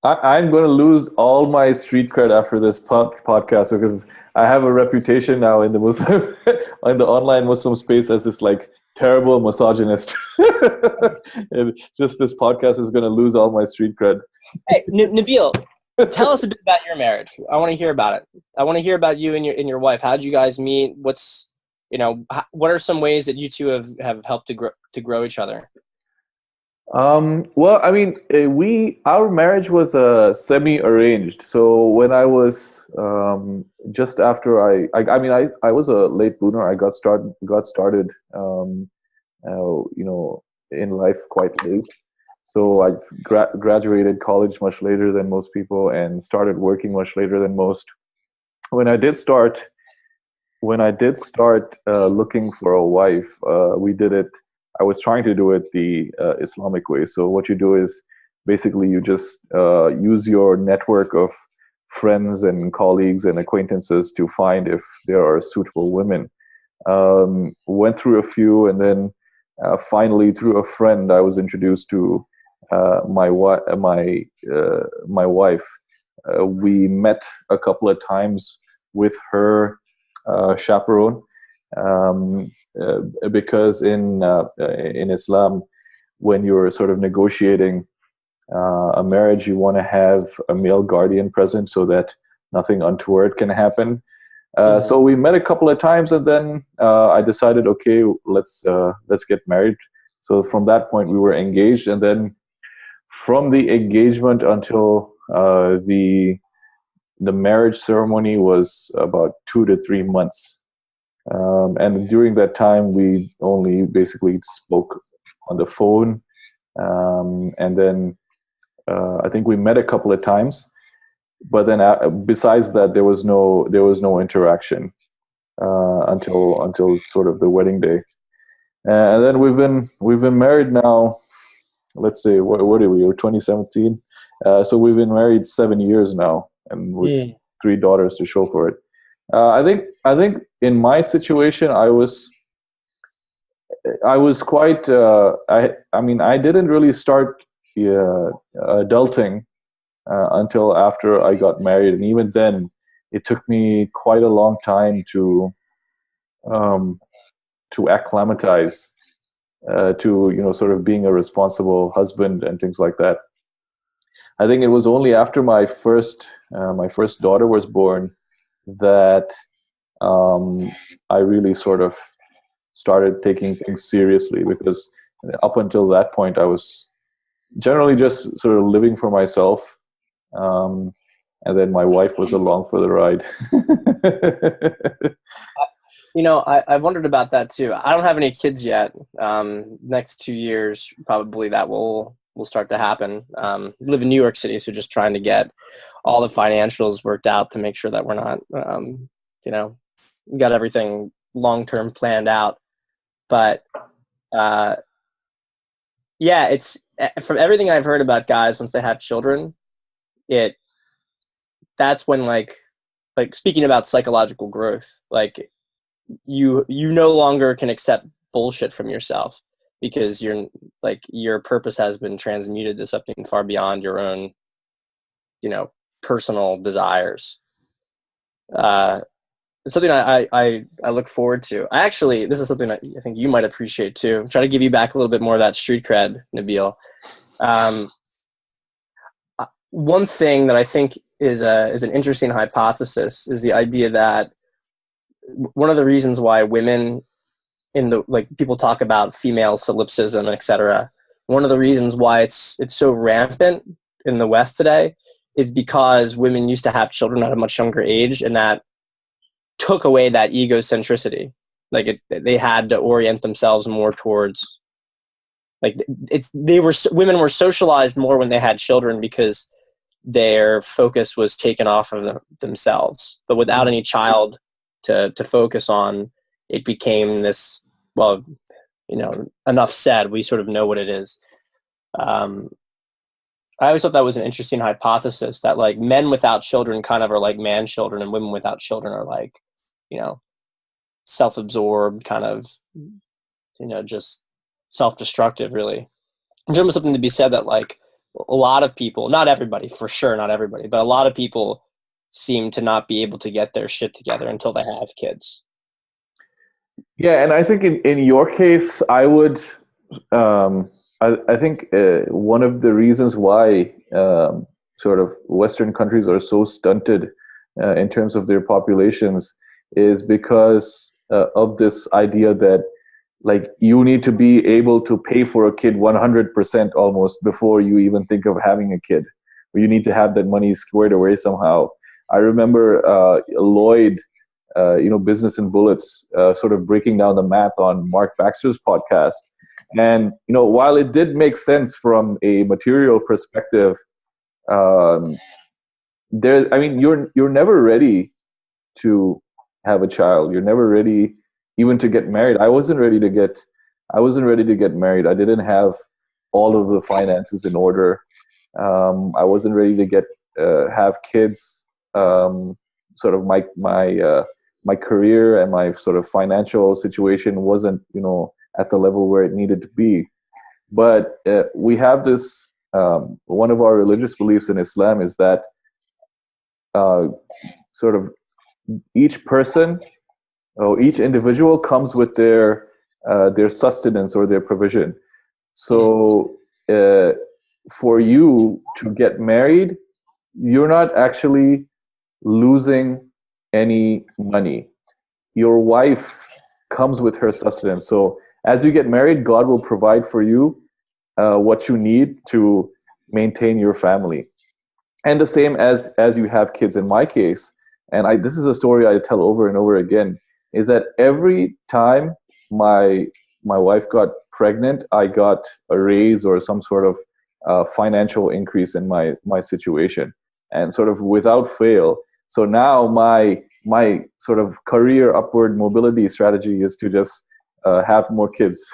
I'm going to lose all my street cred after this podcast, because I have a reputation now in the Muslim, in the online Muslim space, as this like terrible misogynist. And just this podcast is going to lose all my street cred. Hey, Nabeel, tell us a bit about your marriage. I want to hear about it. I want to hear about you and your wife. How did you guys meet? What are some ways that you two have helped to grow each other? Well, I mean, our marriage was semi-arranged. So when I was just after I was a late bloomer. I got started in life quite late. So I graduated college much later than most people and started working much later than most. When I did start looking for a wife, I was trying to do it the Islamic way. So what you do is basically you just use your network of friends and colleagues and acquaintances to find if there are suitable women. Went through a few, and then finally through a friend I was introduced to my wife. We met a couple of times with her chaperone. Because in Islam, when you're sort of negotiating a marriage, you want to have a male guardian present so that nothing untoward can happen. So we met a couple of times, and then I decided, okay, let's get married. So from that point, we were engaged, and then from the engagement until the marriage ceremony was about 2 to 3 months. And during that time, we only basically spoke on the phone And then I think we met a couple of times, but then besides that, there was no interaction until sort of the wedding day. And then we've been married now. Let's say what are we? We're 2017, so we've been married 7 years now, and with 3 daughters to show for it. I think in my situation, I was quite. I mean, I didn't really start adulting until after I got married, and even then, it took me quite a long time to acclimatize to sort of being a responsible husband and things like that. I think it was only after my first daughter was born that I really sort of started taking things seriously, because up until that point I was generally just sort of living for myself, and then my wife was along for the ride. I wondered about that too. I don't have any kids yet. Next 2 years, probably that will start to happen. Live in New York City, so just trying to get all the financials worked out to make sure that we're not, got everything long-term planned out. But it's from everything I've heard about guys once they have children, that's when like speaking about psychological growth, like you no longer can accept bullshit from yourself, because your purpose has been transmuted to something far beyond your own, personal desires. It's something I look forward to. This is something I think you might appreciate too. I'm trying to give you back a little bit more of that street cred, Nabeel. One thing that I think is an interesting hypothesis is the idea that one of the reasons why women people talk about female solipsism, etc. One of the reasons why it's so rampant in the West today is because women used to have children at a much younger age, and that took away that egocentricity. They had to orient themselves more towards women were socialized more when they had children, because their focus was taken off of themselves. But without any child to focus on, it became this, enough said, we sort of know what it is. I always thought that was an interesting hypothesis, that like men without children kind of are like man children, and women without children are like, self-absorbed, kind of, just self-destructive, really. There's almost something to be said that like a lot of people, not everybody, for sure, not everybody, but a lot of people seem to not be able to get their shit together until they have kids. Yeah, and I think in your case, I would, I think one of the reasons why sort of Western countries are so stunted in terms of their populations is because of this idea that like you need to be able to pay for a kid 100% almost before you even think of having a kid. You need to have that money squared away somehow. I remember Lloyd, Business and Bullets, sort of breaking down the math on Mark Baxter's podcast. And, while it did make sense from a material perspective, you're never ready to have a child. You're never ready even to get married. I wasn't ready to get married. I didn't have all of the finances in order. I wasn't ready to have kids. Sort of my career and my sort of financial situation wasn't, at the level where it needed to be. But we have this, one of our religious beliefs in Islam is that sort of each person, or each individual comes with their sustenance or their provision. So for you to get married, you're not actually losing any money. Your wife comes with her sustenance. So as you get married, God will provide for you what you need to maintain your family. And the same as you have kids. In my case, and this is a story I tell over and over again, is that every time my wife got pregnant, I got a raise or some sort of financial increase in my situation, and sort of without fail. So now my sort of career upward mobility strategy is to just have more kids.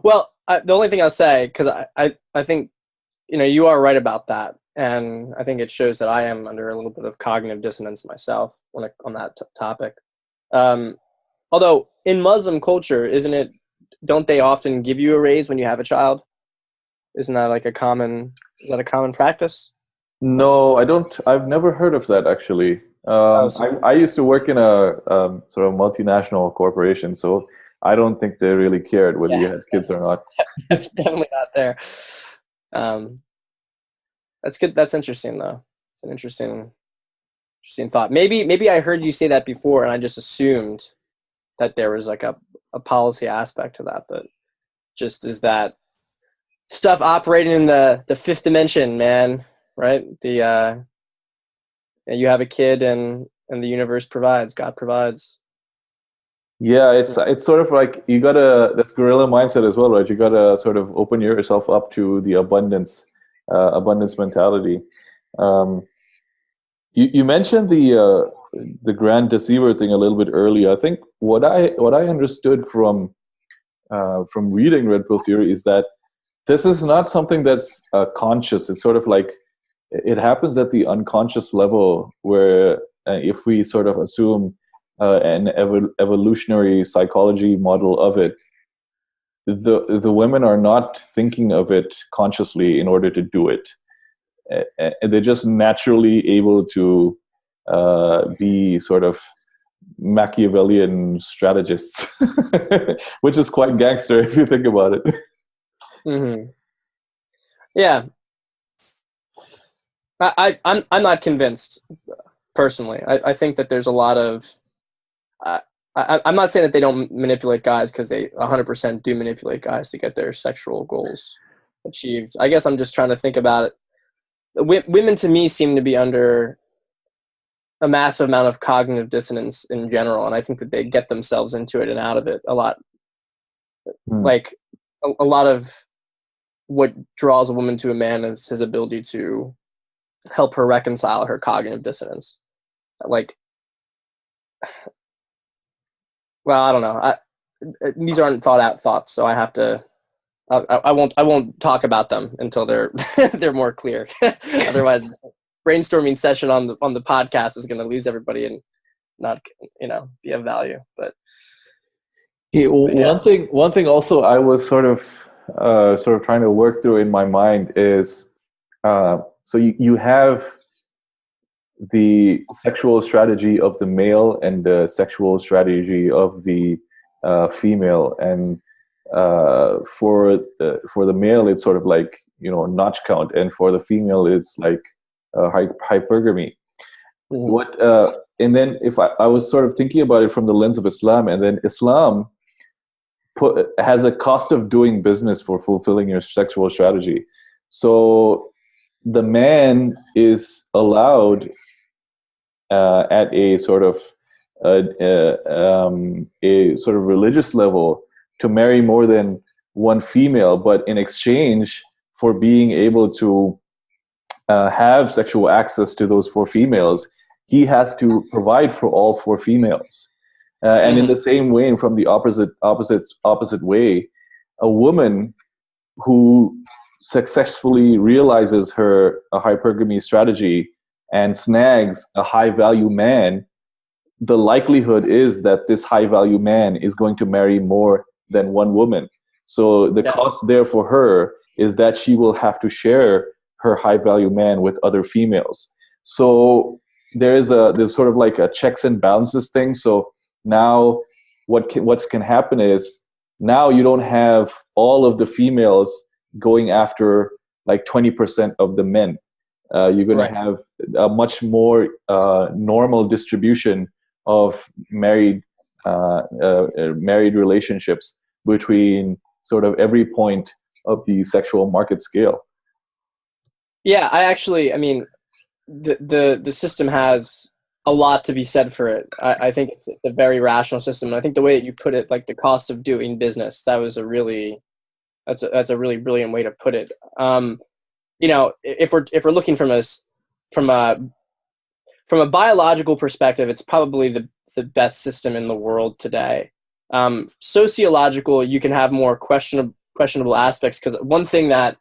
Well, the only thing I'll say, because I think, you are right about that. And I think it shows that I am under a little bit of cognitive dissonance myself on that topic. Although in Muslim culture, don't they often give you a raise when you have a child? Isn't that like a common practice? No, I don't. I've never heard of that actually. I used to work in a sort of multinational corporation, so I don't think they really cared whether you had kids or not. That's definitely not there. That's good. That's interesting, though. It's an interesting thought. Maybe I heard you say that before, and I just assumed that there was like a policy aspect to that. But just is that stuff operating in the fifth dimension, man? Right? You have a kid, and the universe provides. God provides. Yeah, it's sort of like that's gorilla mindset as well, right? You gotta sort of open yourself up to the abundance mentality. You mentioned the grand deceiver thing a little bit earlier. I think what I understood from reading Red Pill Theory is that this is not something that's conscious. It's sort of like it happens at the unconscious level, where if we sort of assume an evolutionary psychology model of it, the women are not thinking of it consciously in order to do it. They're just naturally able to be sort of Machiavellian strategists, which is quite gangster if you think about it. Mm-hmm. Yeah, I'm not convinced personally. I think that there's a lot of I'm not saying that they don't manipulate guys, because they 100% do manipulate guys to get their sexual goals achieved. I guess I'm just trying to think about it. Women to me seem to be under a massive amount of cognitive dissonance in general, and I think that they get themselves into it and out of it a lot. Like a lot of what draws a woman to a man is his ability to help her reconcile her cognitive dissonance. Like, well, I don't know. These aren't thought out thoughts, so I have to. I won't talk about them until they're they're more clear. Otherwise, brainstorming session on the podcast is going to lose everybody and not be of value. But yeah. One thing also I was sort of trying to work through in my mind is so you have the sexual strategy of the male and the sexual strategy of the female, and for the male it's sort of like notch count, and for the female it's like hypergamy. And then if I was sort of thinking about it from the lens of Islam, and then Islam has a cost of doing business for fulfilling your sexual strategy. So the man is allowed at a sort of religious level to marry more than one female, but in exchange for being able to have sexual access to those 4 females, he has to provide for all 4 females. And in the same way, and from the opposite way, a woman who successfully realizes her hypergamy strategy and snags a high value man, the likelihood is that this high value man is going to marry more than one woman. So the cost there for her is that she will have to share her high value man with other females. So there's sort of like a checks and balances thing. So now what can happen is, now you don't have all of the females going after like 20% of the men. You're going to have a much more normal distribution of married relationships between sort of every point of the sexual market scale. Yeah, I mean, the system has a lot to be said for it. I think it's a very rational system. And I think the way that you put it, like the cost of doing business, that's a really brilliant way to put it. You know, if we're looking from a biological perspective, it's probably the best system in the world today. Sociological, you can have more questionable aspects, because one thing that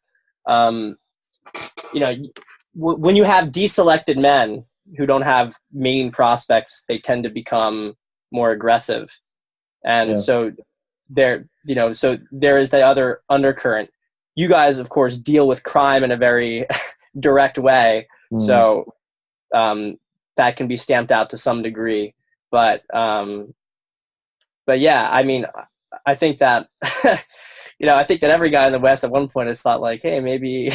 you know, when you have deselected men who don't have mating prospects, they tend to become more aggressive, and so there is the other undercurrent. You guys, of course, deal with crime in a very direct way, so that can be stamped out to some degree. But yeah, I mean, I think that I think that every guy in the West at one point has thought like, hey, maybe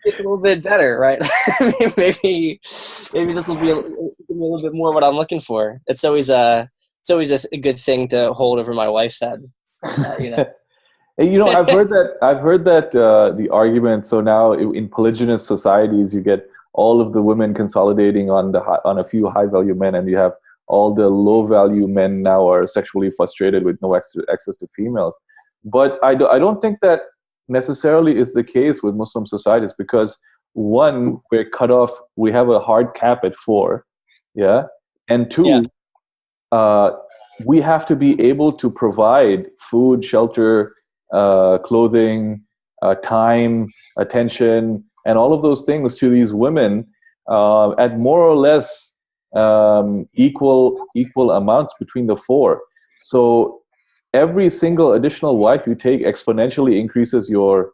it's a little bit better, right? maybe this will be a little bit more what I'm looking for. It's always a good thing to hold over my wife's head. I've heard that the argument. So now in polygynous societies, you get all of the women consolidating on a few high value men, and you have all the low value men now are sexually frustrated with no access to females. But I don't think that necessarily is the case with Muslim societies, because one, we're cut off. We have a hard cap at 4, and 2, we have to be able to provide food, shelter, clothing, time, attention, and all of those things to these women at more or less equal amounts between the 4. So every single additional wife you take exponentially increases your,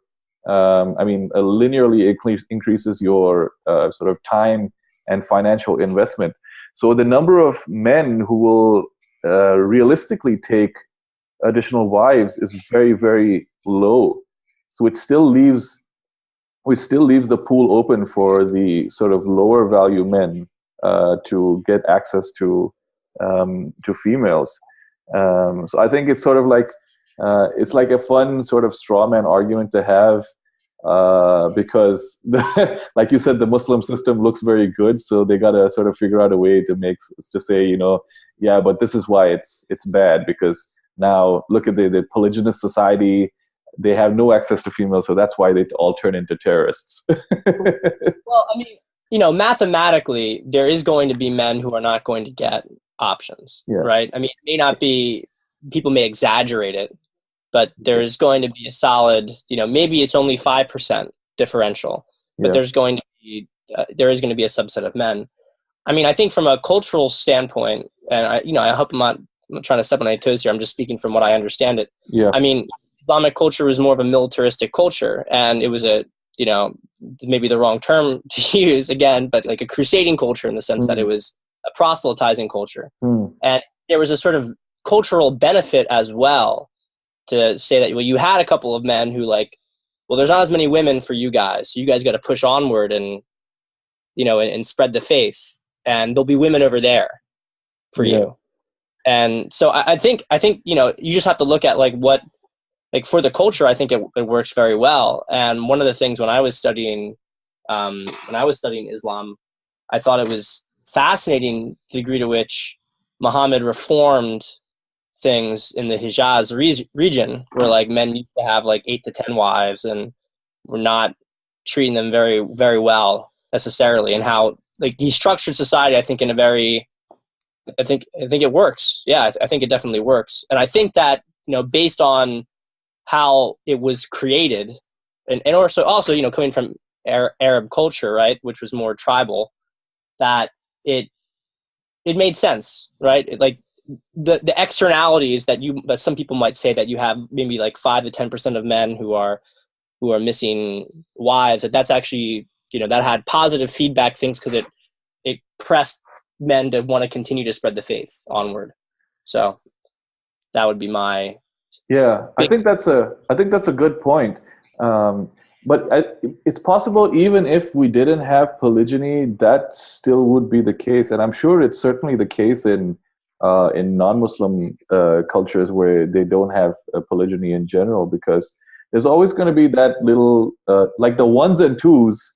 linearly increases your sort of time and financial investment. So the number of men who will realistically take additional wives is very, very low. So it still leaves the pool open for the sort of lower value men to get access to females. So I think it's sort of like it's like a fun sort of straw man argument to have, because like you said, the Muslim system looks very good, so they gotta sort of figure out a way to say, yeah, but this is why it's bad, because now look at the polygynous society. They have no access to females, so that's why they all turn into terrorists. Well, I mean, mathematically, there is going to be men who are not going to get options, right? I mean, it may not be, people may exaggerate it, but there is going to be a solid, maybe it's only 5% differential, but there is going to be a subset of men. I mean, I think from a cultural standpoint, and I hope I'm not trying to step on any toes here. I'm just speaking from what I understand it. Yeah. I mean, Islamic culture was more of a militaristic culture, and it was maybe the wrong term to use again, but like a crusading culture in the sense that it was a proselytizing culture. And there was a sort of cultural benefit as well to say that, well, you had a couple of men who there's not as many women for you guys, so you guys got to push onward and spread the faith, and there'll be women over there for you. And so I think you just have to look at for the culture. I think it works very well. And one of the things when I was studying Islam, I thought it was fascinating the degree to which Muhammad reformed things in the Hijaz region, where men used to have 8 to 10 wives and were not treating them very, very well necessarily, and how he structured society, I think, in a very, I think it works. Yeah, I think it definitely works. And I think that, based on how it was created, and also coming from Arab culture, right, which was more tribal, that it made sense, right? The externalities that some people might say, that you have maybe 5 to 10% of men who are missing wives, that's actually, that had positive feedback things, because it pressed men to want to continue to spread the faith onward. So that would be my I think that's a good point. But it's possible, even if we didn't have polygyny, that still would be the case, and I'm sure it's certainly the case in non-Muslim cultures where they don't have polygyny in general, because there's always going to be that little the ones and twos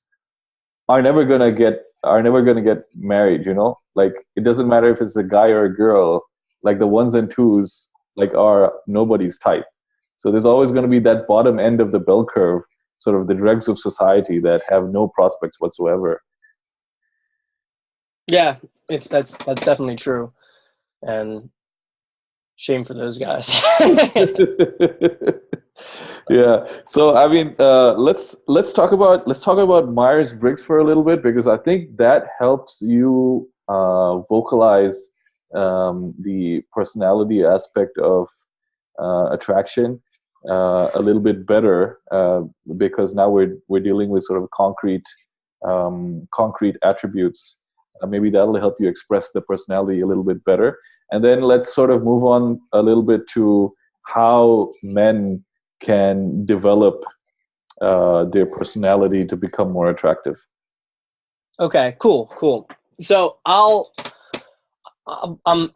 are never going to get are never going to get married, you know? Like, it doesn't matter if it's a guy or a girl, like the ones and twos, like, are nobody's type. So there's always going to be that bottom end of the bell curve, sort of the dregs of society that have no prospects whatsoever. Yeah, that's definitely true, and shame for those guys. Yeah. So I mean, let's talk about Myers-Briggs for a little bit, because I think that helps you vocalize the personality aspect of attraction a little bit better, because now we're dealing with sort of concrete attributes. Maybe that'll help you express the personality a little bit better. And then let's sort of move on a little bit to how men can develop their personality to become more attractive. Okay, cool. So I'm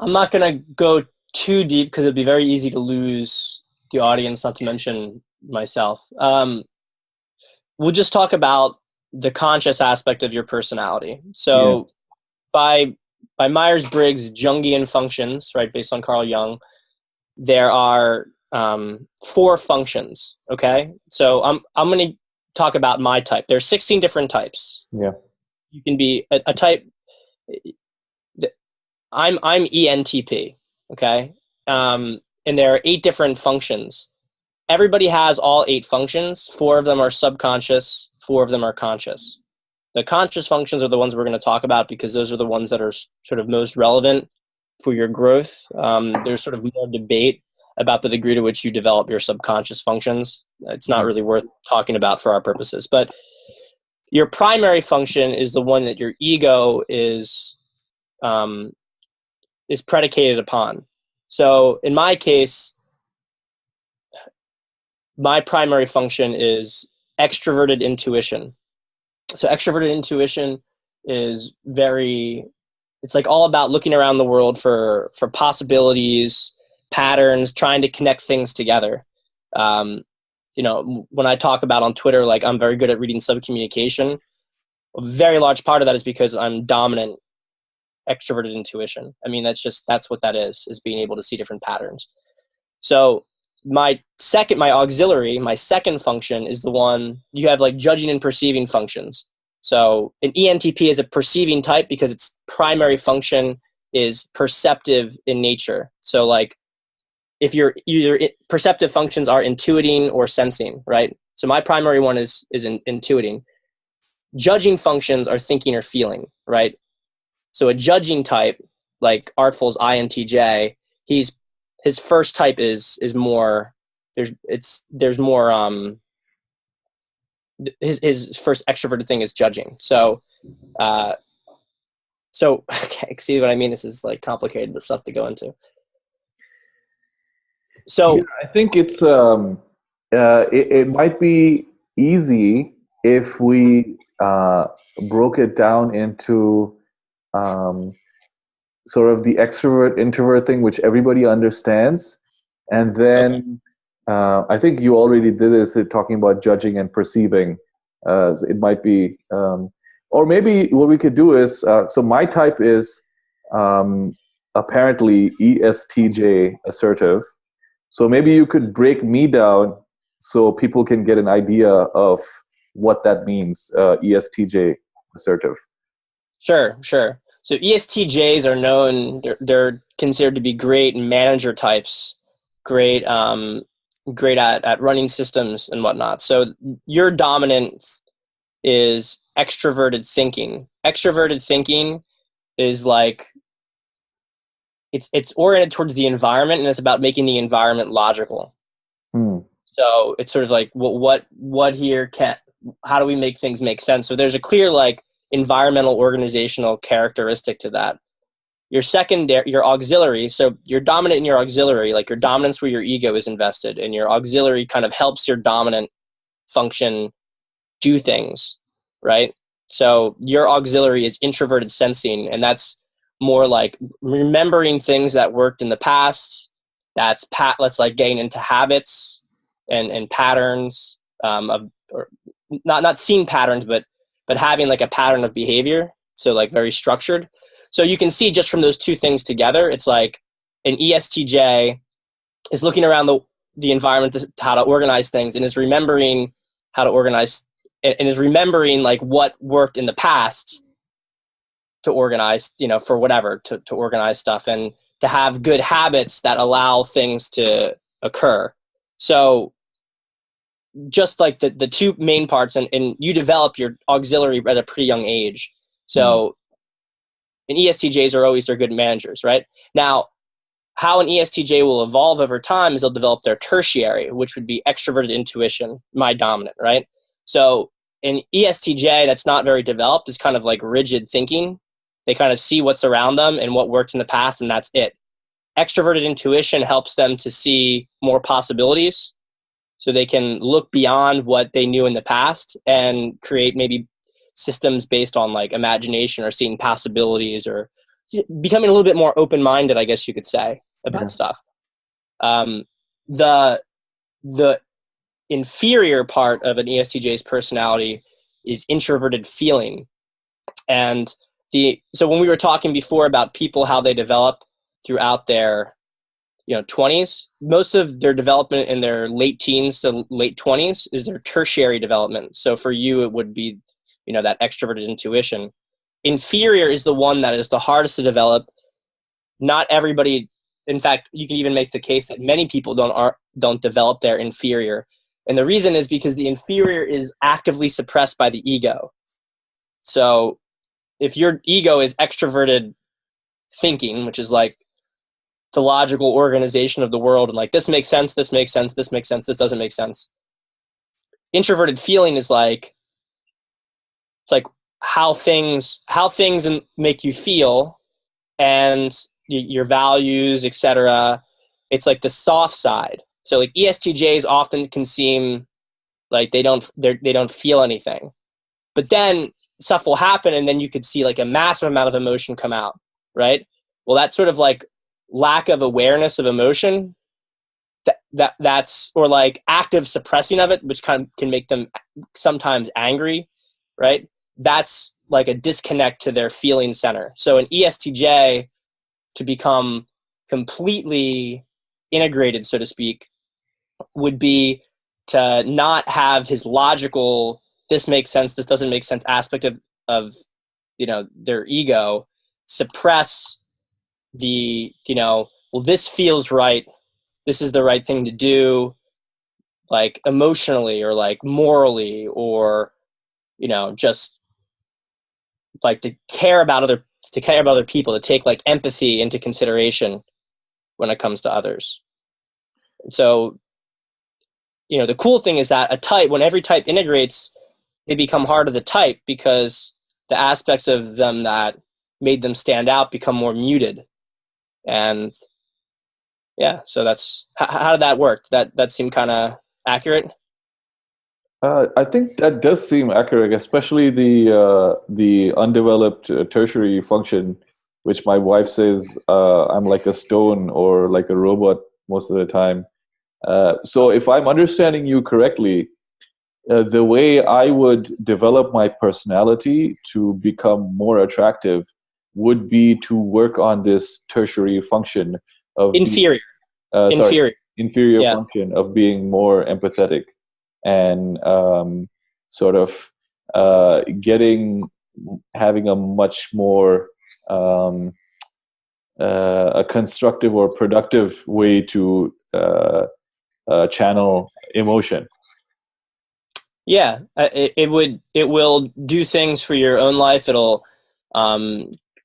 not gonna go too deep because it'd be very easy to lose the audience, not to mention myself. We'll just talk about the conscious aspect of your personality. So by Myers-Briggs Jungian functions, right, based on Carl Jung, there are 4 functions. Okay, so I'm going to talk about my type. There's 16 different types. Yeah, you can be a type. I'm ENTP. Okay, and there are 8 different functions. Everybody has all 8 functions. 4 of them are subconscious. 4 of them are conscious. The conscious functions are the ones we're going to talk about because those are the ones that are sort of most relevant for your growth. There's sort of more debate about the degree to which you develop your subconscious functions. It's not really worth talking about for our purposes. But your primary function is the one that your ego is predicated upon. So in my case, my primary function is extroverted intuition. So extroverted intuition is it's like all about looking around the world for possibilities, patterns, trying to connect things together. You know, when I talk about on Twitter, like I'm very good at reading subcommunication, a very large part of that is because I'm dominant extroverted intuition. I mean, that's what that is being able to see different patterns. So my second function is the one you have, like judging and perceiving functions. So an ENTP is a perceiving type because its primary function is perceptive in nature. So like if your perceptive functions are intuiting or sensing, right? So my primary one is intuiting. Judging functions are thinking or feeling, right? So a judging type, like Artful's INTJ, his first type is more there's more his first extroverted thing is judging. So okay, see what I mean? This is like complicated, the stuff to go into. So yeah, I think it's it might be easy if we broke it down into sort of the extrovert introvert thing, which everybody understands, and then I think you already did this talking about judging and perceiving. It might be, or maybe what we could do is, so my type is apparently ESTJ assertive. So maybe you could break me down so people can get an idea of what that means, ESTJ assertive. Sure. So ESTJs are known; they're considered to be great manager types, great at running systems and whatnot. So your dominant is extroverted thinking. Extroverted thinking is like it's oriented towards the environment, and it's about making the environment logical. So it's sort of like how do we make things make sense? So there's a clear like environmental organizational characteristic to that. Your auxiliary, so you're dominant in your auxiliary, like your dominance where your ego is invested, and your auxiliary kind of helps your dominant function do things, right? So your auxiliary is introverted sensing, and that's more like remembering things that worked in the past. That's like getting into habits and patterns or not seeing patterns, but having like a pattern of behavior. So like very structured. So you can see just from those two things together, it's like an ESTJ is looking around the environment to how to organize things, and is remembering how to organize, and is remembering like what worked in the past to organize, for whatever, to organize stuff, and to have good habits that allow things to occur. So just like the two main parts, and you develop your auxiliary at a pretty young age. So and ESTJs are always, they're good managers, right? Now, how an ESTJ will evolve over time is they'll develop their tertiary, which would be extroverted intuition, my dominant, right? So an ESTJ that's not very developed is kind of like rigid thinking. They kind of see what's around them and what worked in the past, and that's it. Extroverted intuition helps them to see more possibilities, so they can look beyond what they knew in the past and create maybe systems based on like imagination or seeing possibilities, or becoming a little bit more open-minded, I guess you could say, about stuff. The inferior part of an ESTJ's personality is introverted feeling. And so when we were talking before about people, how they develop throughout their 20s, most of their development in their late teens to late 20s is their tertiary development. So for you, it would be that extroverted intuition. Inferior is the one that is the hardest to develop. Not everybody, in fact, you can even make the case that many people don't develop their inferior. And the reason is because the inferior is actively suppressed by the ego. So if your ego is extroverted thinking, which is like the logical organization of the world, and like, this makes sense, this makes sense, this makes sense, this doesn't make sense. Introverted feeling is like, it's like how things make you feel, and your values, etc. It's like the soft side. So like ESTJs often can seem like they don't feel anything, but then stuff will happen, and then you could see like a massive amount of emotion come out, right? Well, that's sort of like lack of awareness of emotion, that's or like active suppressing of it, which kind of can make them sometimes angry, right? That's like a disconnect to their feeling center. So an ESTJ, to become completely integrated, so to speak, would be to not have his logical, this makes sense, this doesn't make sense aspect of their ego suppress the, well, this feels right, this is the right thing to do, like emotionally or like morally, or just like to care about other people, to take like empathy into consideration when it comes to others. So the cool thing is that a type, when every type integrates, they become part of the type, because the aspects of them that made them stand out become more muted. And so that's how did that work? That seemed kind of accurate. I think that does seem accurate, especially the undeveloped tertiary function, which my wife says I'm like a stone or like a robot most of the time. So if I'm understanding you correctly, the way I would develop my personality to become more attractive would be to work on this tertiary function of inferior function of being more empathetic, and sort of having a much more a constructive or productive way to channel emotion. Yeah, it will do things for your own life. It'll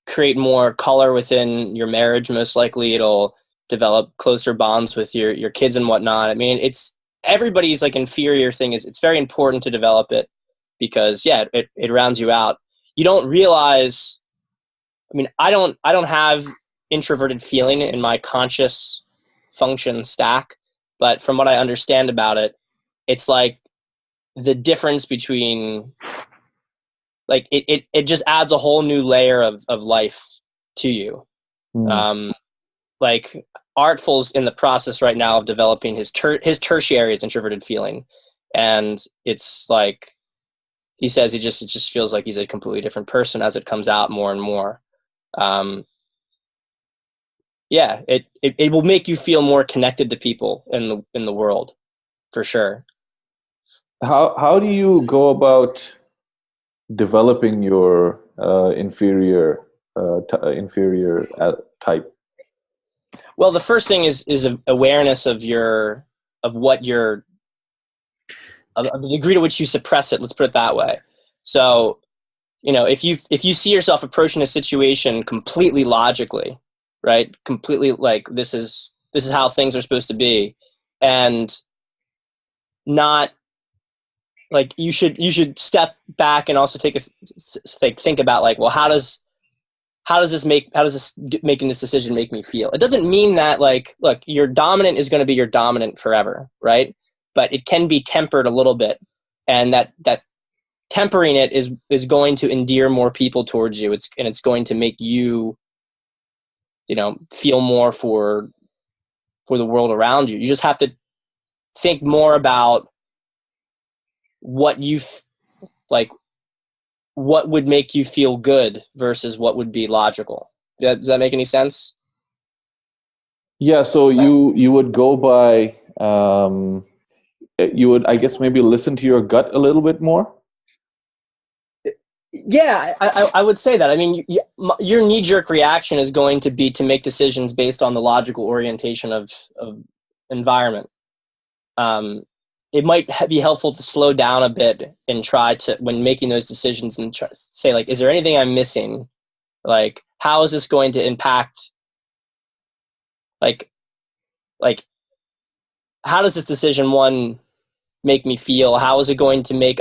create more color within your marriage. Most likely, it'll develop closer bonds with your kids and whatnot. I mean, it's everybody's like inferior thing is, it's very important to develop it, because it rounds you out. You don't realize. I mean, I don't have introverted feeling in my conscious function stack, but from what I understand about it, it's like the difference between, like, it just adds a whole new layer of life to you. Like Artful's in the process right now of developing his tertiary is introverted feeling, and it's like he says it just feels like he's a completely different person as it comes out more and more. Yeah, it will make you feel more connected to people in the world, for sure. How do you go about developing your inferior type? Well, the first thing is awareness of what your of the degree to which you suppress it. Let's put it that way. So, if you see yourself approaching a situation completely logically, right? Completely like this is how things are supposed to be, and not like you should step back and also think about like, well, how does making this decision make me feel? It doesn't mean that like, look, your dominant is going to be your dominant forever, right? But it can be tempered a little bit, and that tempering it is going to endear more people towards you. It's going to make you, feel more for the world around you. You just have to think more about what what would make you feel good versus what would be logical. Does that make any sense? Yeah, so you would go by you would, I guess, maybe listen to your gut a little bit more. Yeah, I would say that. I mean, your knee-jerk reaction is going to be to make decisions based on the logical orientation of environment. It might be helpful to slow down a bit and try to, when making those decisions, and say like, is there anything I'm missing? Like, how is this going to impact? Like, how does this decision make me feel? How is it going to make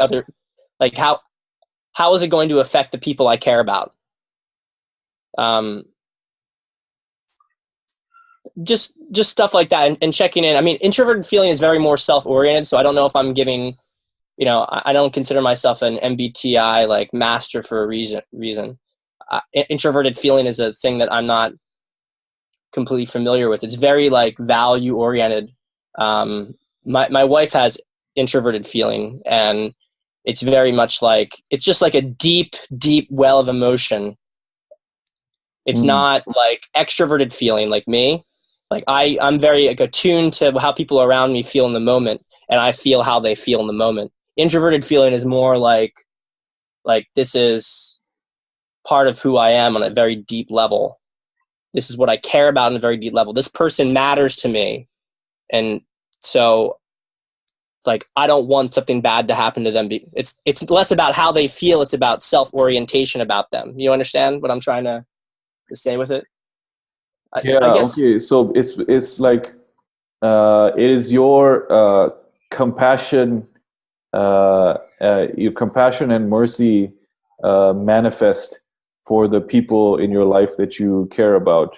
how is it going to affect the people I care about? Just stuff like that, and checking in. I mean, introverted feeling is very more self-oriented, so I don't know if I'm giving, I don't consider myself an MBTI like master for a reason. Introverted feeling is a thing that I'm not completely familiar with. It's very like value-oriented. My wife has introverted feeling, and it's very much like, it's just like a deep well of emotion. It's not like extroverted feeling like me. Like I'm very like attuned to how people around me feel in the moment, and I feel how they feel in the moment. Introverted feeling is more like this is part of who I am on a very deep level. This is what I care about on a very deep level. This person matters to me. And so like, I don't want something bad to happen to them. It's less about how they feel. It's about self-orientation about them. You understand what I'm trying to say with it? I guess. Okay. So it's like it is your compassion, your compassion and mercy manifest for the people in your life that you care about,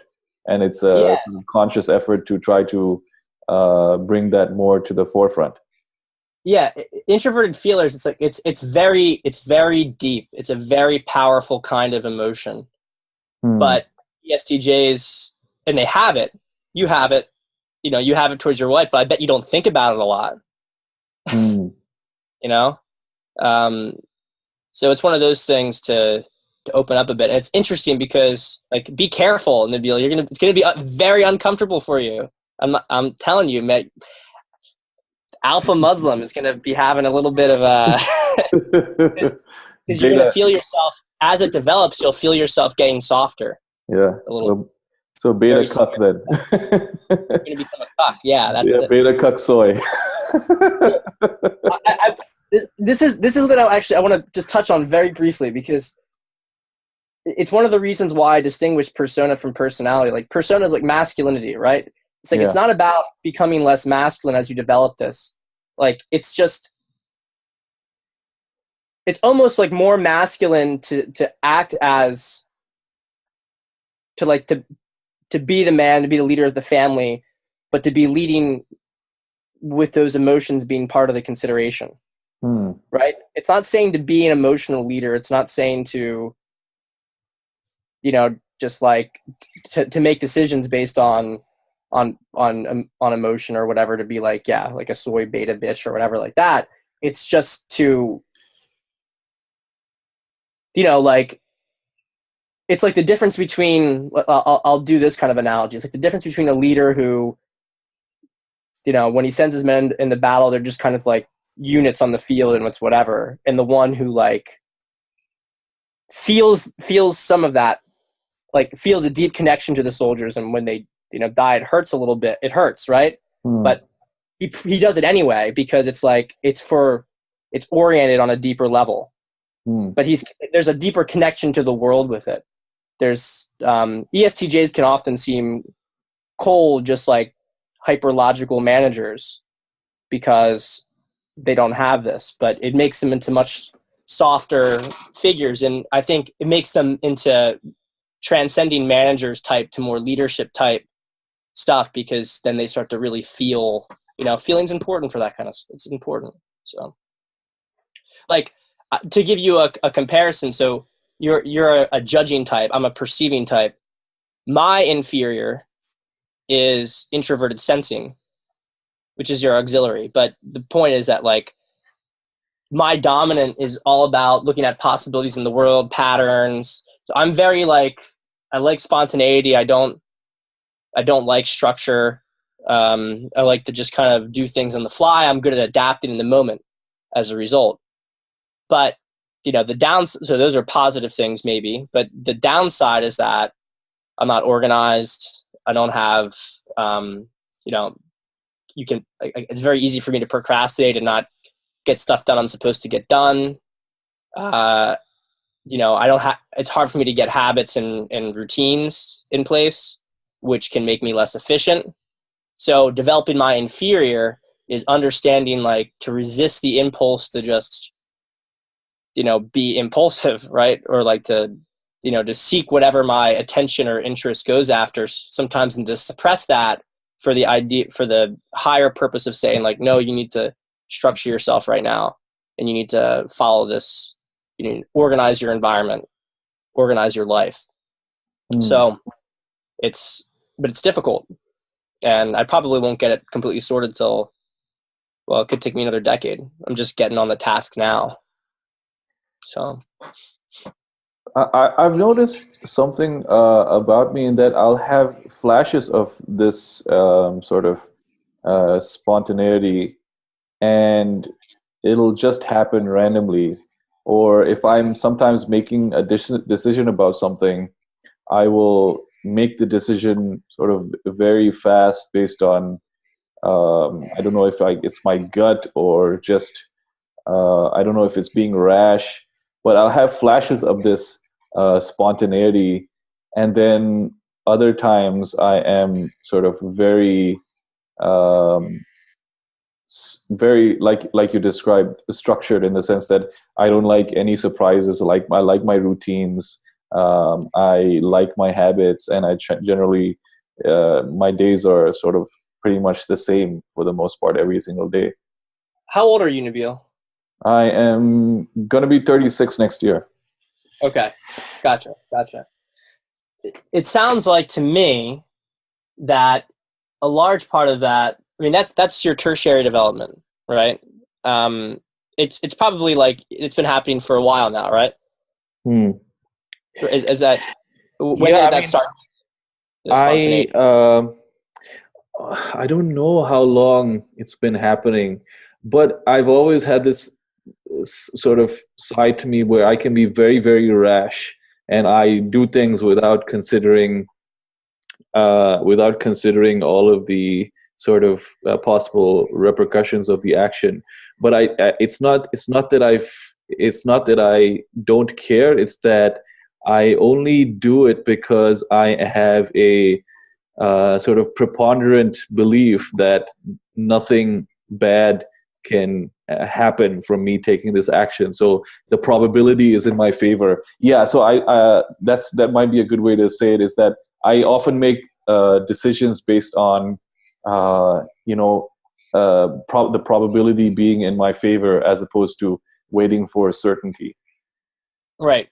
and it's a conscious effort to try to bring that more to the forefront. Yeah, introverted feelers. It's like it's very deep. It's a very powerful kind of emotion. But ESTJs, and they have it. You have it. You have it towards your wife, but I bet you don't think about it a lot. So it's one of those things to open up a bit. And it's interesting because, like, be careful, Nabeel. It's gonna be very uncomfortable for you. I'm telling you, man. Alpha Muslim is gonna be having a little bit of a because you're gonna feel yourself as it develops. You'll feel yourself getting softer. Yeah. So beta cuck then. You're gonna become a cuck. Yeah, that's beta cuck soy. This is what I want to just touch on very briefly, because it's one of the reasons why I distinguish persona from personality. Like, persona is like masculinity, right? It's like, it's not about becoming less masculine as you develop this. Like, it's almost like more masculine to act as, to be the man, to be the leader of the family, but to be leading with those emotions being part of the consideration. Right? It's not saying to be an emotional leader. It's not saying to, just like to make decisions based on emotion or whatever, to be like, like a soy beta bitch or whatever like that. It's just to like it's like the difference between, I'll do this kind of analogy. It's like the difference between a leader who, when he sends his men in the battle, they're just kind of like units on the field and it's whatever. And the one who like feels some of that, like feels a deep connection to the soldiers. And when they, die, it hurts a little bit. It hurts, right? But he does it anyway, because it's like, it's oriented on a deeper level. But there's a deeper connection to the world with it. There's ESTJs can often seem cold, just like hyperlogical managers, because they don't have this, but it makes them into much softer figures. And I think it makes them into transcending managers type to more leadership type stuff, because then they start to really feel, feeling's important for that kind of stuff. It's important. So like, to give you a comparison, so you're a judging type, I'm a perceiving type. My inferior is introverted sensing, which is your auxiliary. But the point is that like my dominant is all about looking at possibilities in the world, patterns. So I'm very like, I like spontaneity. I don't like structure. I like to just kind of do things on the fly. I'm good at adapting in the moment as a result. But so those are positive things maybe, but the downside is that I'm not organized. I don't have, it's very easy for me to procrastinate and not get stuff done I'm supposed to get done. I don't have, it's hard for me to get habits and routines in place, which can make me less efficient. So developing my inferior is understanding like to resist the impulse to just, be impulsive, right? Or like to seek whatever my attention or interest goes after sometimes, and to suppress that for the higher purpose of saying like, no, you need to structure yourself right now, and you need to follow this, organize your environment, organize your life. So it's difficult, and I probably won't get it completely sorted till, well, it could take me another decade. I'm just getting on the task now. So I've noticed something about me in that I'll have flashes of this sort of spontaneity, and it'll just happen randomly. Or if I'm sometimes making a decision about something, I will make the decision sort of very fast based on I don't know if it's my gut or just I don't know if it's being rash, but I'll have flashes of this spontaneity, and then other times I am sort of very, um, very like you described, structured in the sense that I don't like any surprises. I like my routines. I like my habits, and I generally my days are sort of pretty much the same for the most part every single day. how old are you, Nabeel? I am gonna be 36 next year. Okay. Gotcha. It sounds like to me that a large part of that, I mean, that's your tertiary development, right? It's probably like it's been happening for a while now, right? Hmm. Is that, when Yeah, did I that mean, start? The I spontaneity. I don't know how long it's been happening, but I've always had this sort of side to me where I can be very, very rash, and I do things without considering all of the sort of possible repercussions of the action. But it's not that I don't care. It's that I only do it because I have a sort of preponderant belief that nothing bad can happen from me taking this action. So the probability is in my favor. Yeah. So that might be a good way to say it, is that I often make decisions based on the probability being in my favor as opposed to waiting for certainty. Right.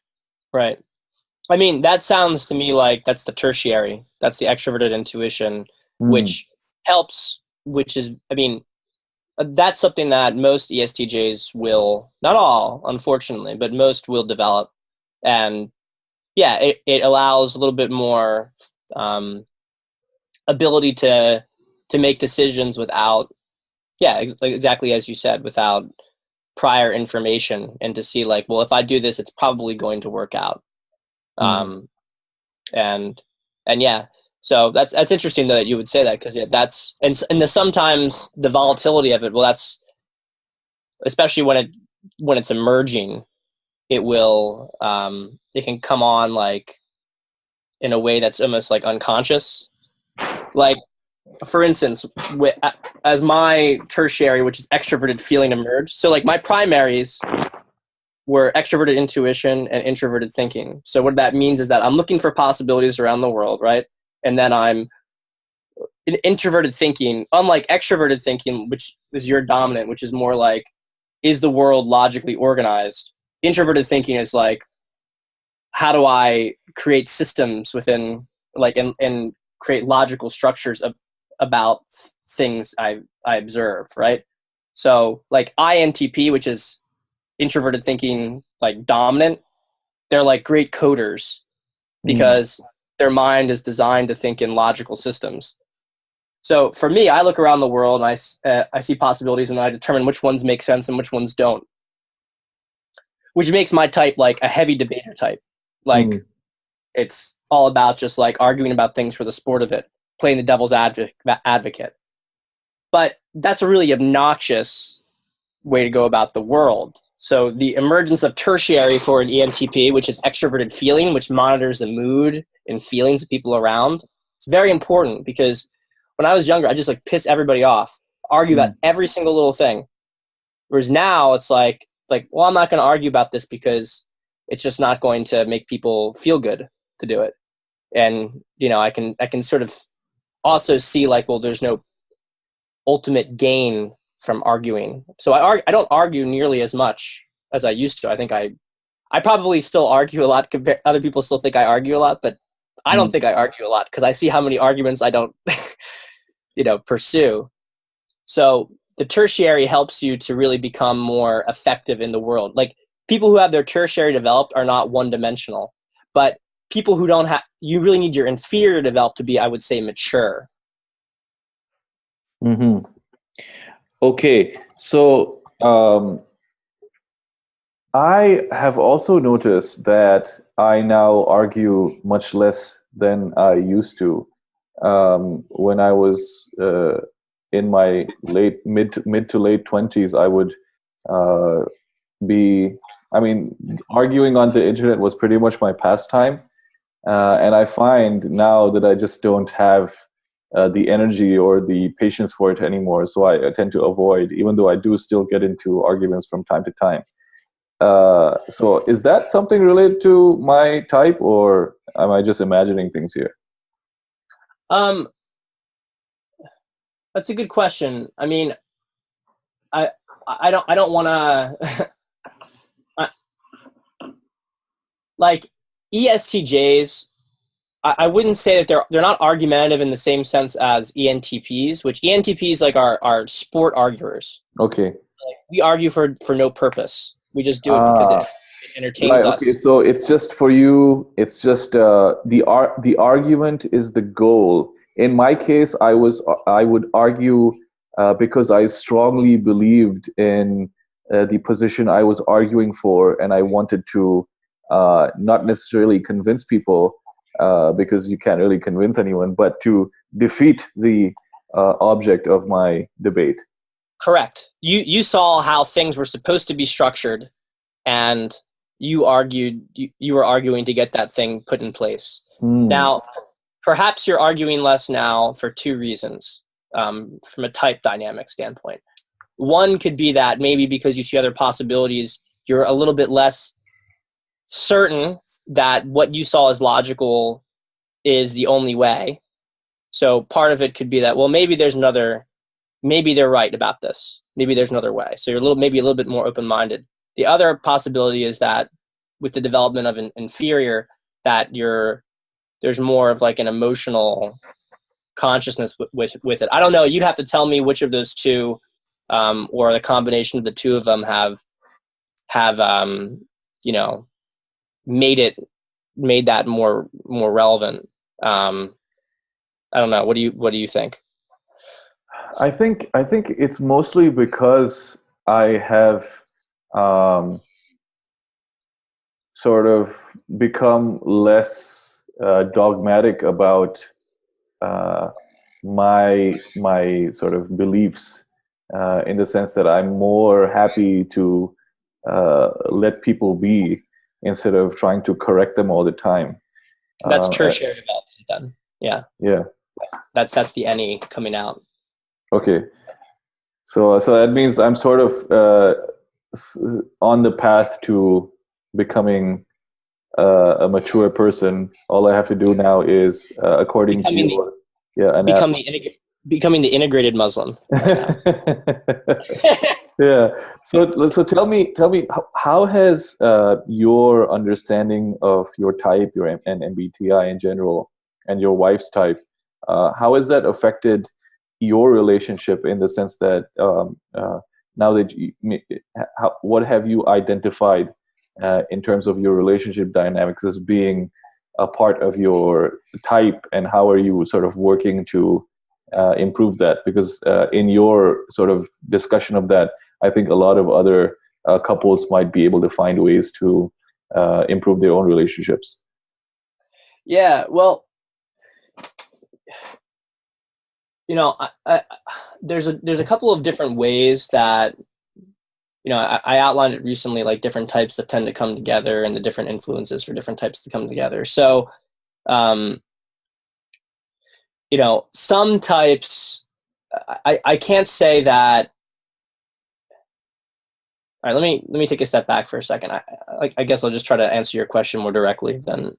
I mean, that sounds to me like that's the tertiary. That's the extroverted intuition, Mm. which helps, which is, I mean, that's something that most ESTJs will, not all, unfortunately, but most will develop. And yeah, it allows a little bit more ability to make decisions without, exactly as you said, without prior information, and to see like, well, if I do this, it's probably going to work out. And yeah, so that's interesting that you would say that, because that's and sometimes the volatility of it. Well, that's especially when it's emerging, it will it can come on like in a way that's almost like unconscious. Like, for instance, as my tertiary, which is extroverted feeling, emerged. So like my primaries were extroverted intuition and introverted thinking. So what that means is that I'm looking for possibilities around the world, right? And then I'm in introverted thinking, unlike extroverted thinking, which is your dominant, which is more like, is the world logically organized? Introverted thinking is like, how do I create systems within, like, and create logical structures about things I observe, right? So like INTP, which is introverted thinking, like dominant, they're like great coders because their mind is designed to think in logical systems. So for me, I look around the world and I see possibilities, and I determine which ones make sense and which ones don't, which makes my type like a heavy debater type. Like it's all about just like arguing about things for the sport of it, playing the devil's advocate. But that's a really obnoxious way to go about the world. So the emergence of tertiary for an ENTP, which is extroverted feeling, which monitors the mood and feelings of people around, it's very important, because when I was younger, I just like piss everybody off, argue about every single little thing. Whereas now it's like, well, I'm not going to argue about this because it's just not going to make people feel good to do it. And, I can sort of also see like, well, there's no ultimate gain from arguing. So I don't argue nearly as much as I used to. I think I probably still argue a lot. Other people still think I argue a lot, but I don't think I argue a lot, because I see how many arguments I don't, pursue. So the tertiary helps you to really become more effective in the world. Like, people who have their tertiary developed are not one-dimensional, but people who don't have, you really need your inferior developed to be, I would say, mature. Okay, so I have also noticed that I now argue much less than I used to. When I was in my mid to late 20s, I would arguing on the internet was pretty much my pastime. And I find now that I just don't have the energy or the patience for it anymore. So I tend to avoid, even though I do still get into arguments from time to time. So is that something related to my type, or am I just imagining things here? That's a good question. I mean, I don't want to like ESTJs. I wouldn't say that they're not argumentative in the same sense as ENTPs, which ENTPs like are sport arguers. Okay. Like, we argue for no purpose. We just do it because it entertains us. Okay, so it's just for you. It's just the argument is the goal. In my case, I would argue because I strongly believed in the position I was arguing for, and I wanted to not necessarily convince people, because you can't really convince anyone, but to defeat the object of my debate. Correct. You saw how things were supposed to be structured, and you were arguing to get that thing put in place. Now, perhaps you're arguing less now for two reasons, from a type dynamic standpoint. One could be that maybe because you see other possibilities, you're a little bit less certain that what you saw as logical is the only way. So part of it could be that, well, maybe they're right about this. Maybe there's another way. So you're maybe a little bit more open-minded. The other possibility is that with the development of an inferior, that there's more of like an emotional consciousness with it. I don't know. You'd have to tell me which of those two, or the combination of the two of them have made that more relevant. I don't know. What do you think? I think it's mostly because I have sort of become less dogmatic about my sort of beliefs, in the sense that I'm more happy to let people be instead of trying to correct them all the time. That's tertiary development then. Yeah. Yeah. That's the NE coming out. Okay. So that means I'm sort of on the path to becoming a mature person. All I have to do now is, according to you, becoming the integrated Muslim. Yeah. So tell me, how has your understanding of your type, and MBTI in general, and your wife's type, how has that affected your relationship, in the sense that now that what have you identified in terms of your relationship dynamics as being a part of your type, and how are you sort of working to improve that? Because in your sort of discussion of that, I think a lot of other couples might be able to find ways to improve their own relationships. Yeah, well, there's a couple of different ways that, I outlined it recently, like different types that tend to come together and the different influences for different types to come together. So, some types, I can't say that. All right, let me take a step back for a second. I guess I'll just try to answer your question more directly than,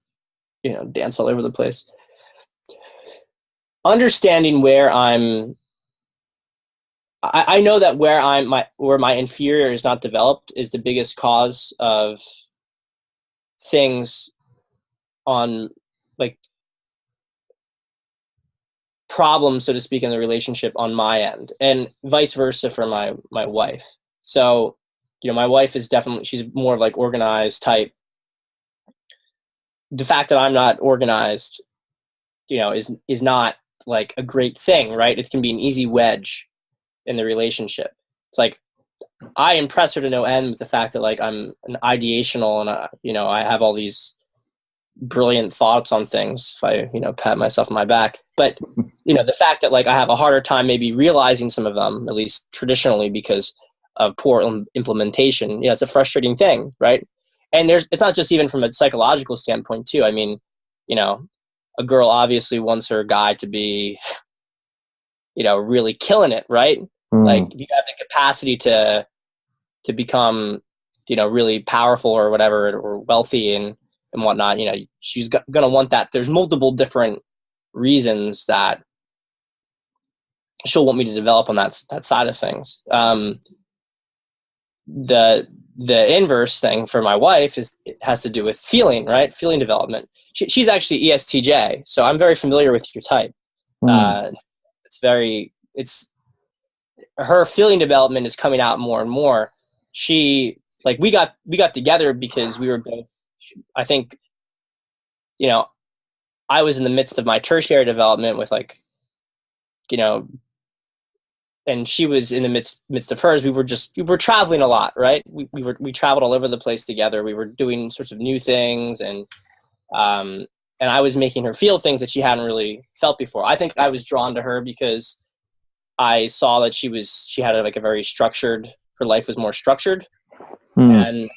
dance all over the place. Understanding where I know that where my inferior is not developed is the biggest cause of things on, like, problems, so to speak, in the relationship on my end, and vice versa for my wife. So, my wife is she's more of like organized type. The fact that I'm not organized, is not like a great thing, right? It can be an easy wedge in the relationship. It's like, I impress her to no end with the fact that, like, I'm an ideational, and I have all these brilliant thoughts on things if I, pat myself on my back. But, the fact that, like, I have a harder time maybe realizing some of them, at least traditionally, because of poor implementation, it's a frustrating thing, right? And it's not just even from a psychological standpoint too. I mean, a girl obviously wants her guy to be, really killing it, right? Like, you have the capacity to become, really powerful or whatever, or wealthy and whatnot. She's gonna want that. There's multiple different reasons that she'll want me to develop on that side of things. The inverse thing for my wife it has to do with feeling, right? Feeling development. She's actually ESTJ, so I'm very familiar with your type. It's her feeling development is coming out more and more. We got together because we were both, I think, I was in the midst of my tertiary development with, like, and she was in the midst of hers. We were traveling a lot, right? We traveled all over the place together. We were doing sorts of new things, and I was making her feel things that she hadn't really felt before. I think I was drawn to her because I saw that she had like a very structured, her life was more structured. And,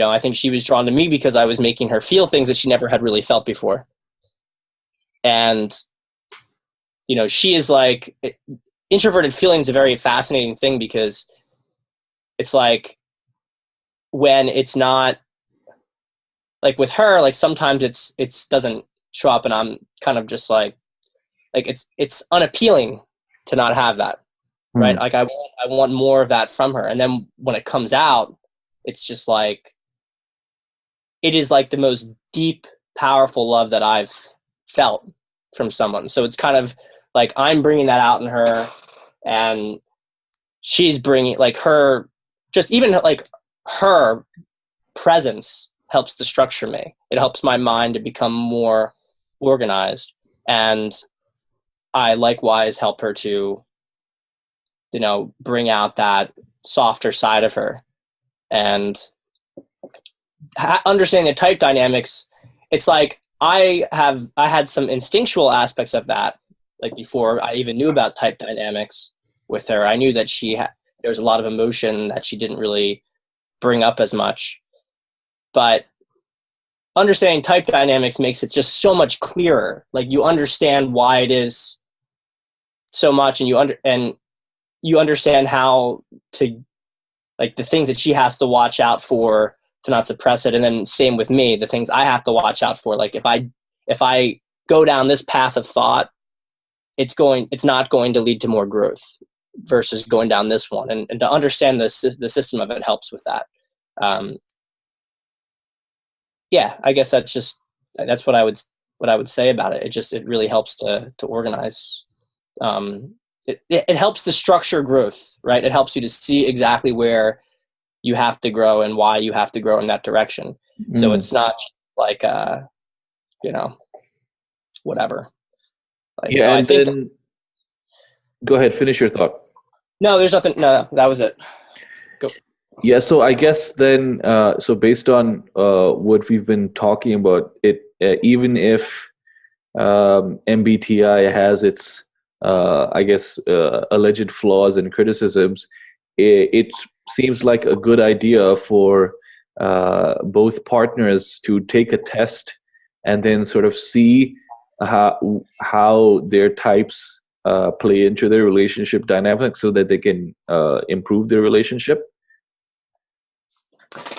I think she was drawn to me because I was making her feel things that she never had really felt before. And, she is like, introverted feeling is a very fascinating thing, because it's like, when it's not, like, with her, like, sometimes it's doesn't show up, and I'm kind of just like it's unappealing to not have that, right? Like, I want more of that from her. And then when it comes out, it's just like, it is like the most deep, powerful love that I've felt from someone. So it's kind of like, I'm bringing that out in her, and she's bringing, like, her, just even like her presence helps to structure me. It helps my mind to become more organized. And I likewise help her to, bring out that softer side of her. And understanding the type dynamics, it's like I had some instinctual aspects of that, like before I even knew about type dynamics with her. I knew that there was a lot of emotion that she didn't really bring up as much. But understanding type dynamics makes it just so much clearer. Like, you understand why it is so much, and you understand how to, like, the things that she has to watch out for to not suppress it. And then same with me, the things I have to watch out for. Like, if I go down this path of thought, it's not going to lead to more growth versus going down this one. And to understand the system of it helps with that. Yeah, I guess that's what I would say about it. It really helps to organize. It helps to structure growth, right? It helps you to see exactly where you have to grow and why you have to grow in that direction. So it's not like, whatever. Like, yeah, and then go ahead, finish your thought. No, there's nothing. No, that was it. Go. Yeah, so I guess then, so based on what we've been talking about, even if MBTI has its, alleged flaws and criticisms, it seems like a good idea for both partners to take a test and then sort of see how their types play into their relationship dynamics so that they can improve their relationship.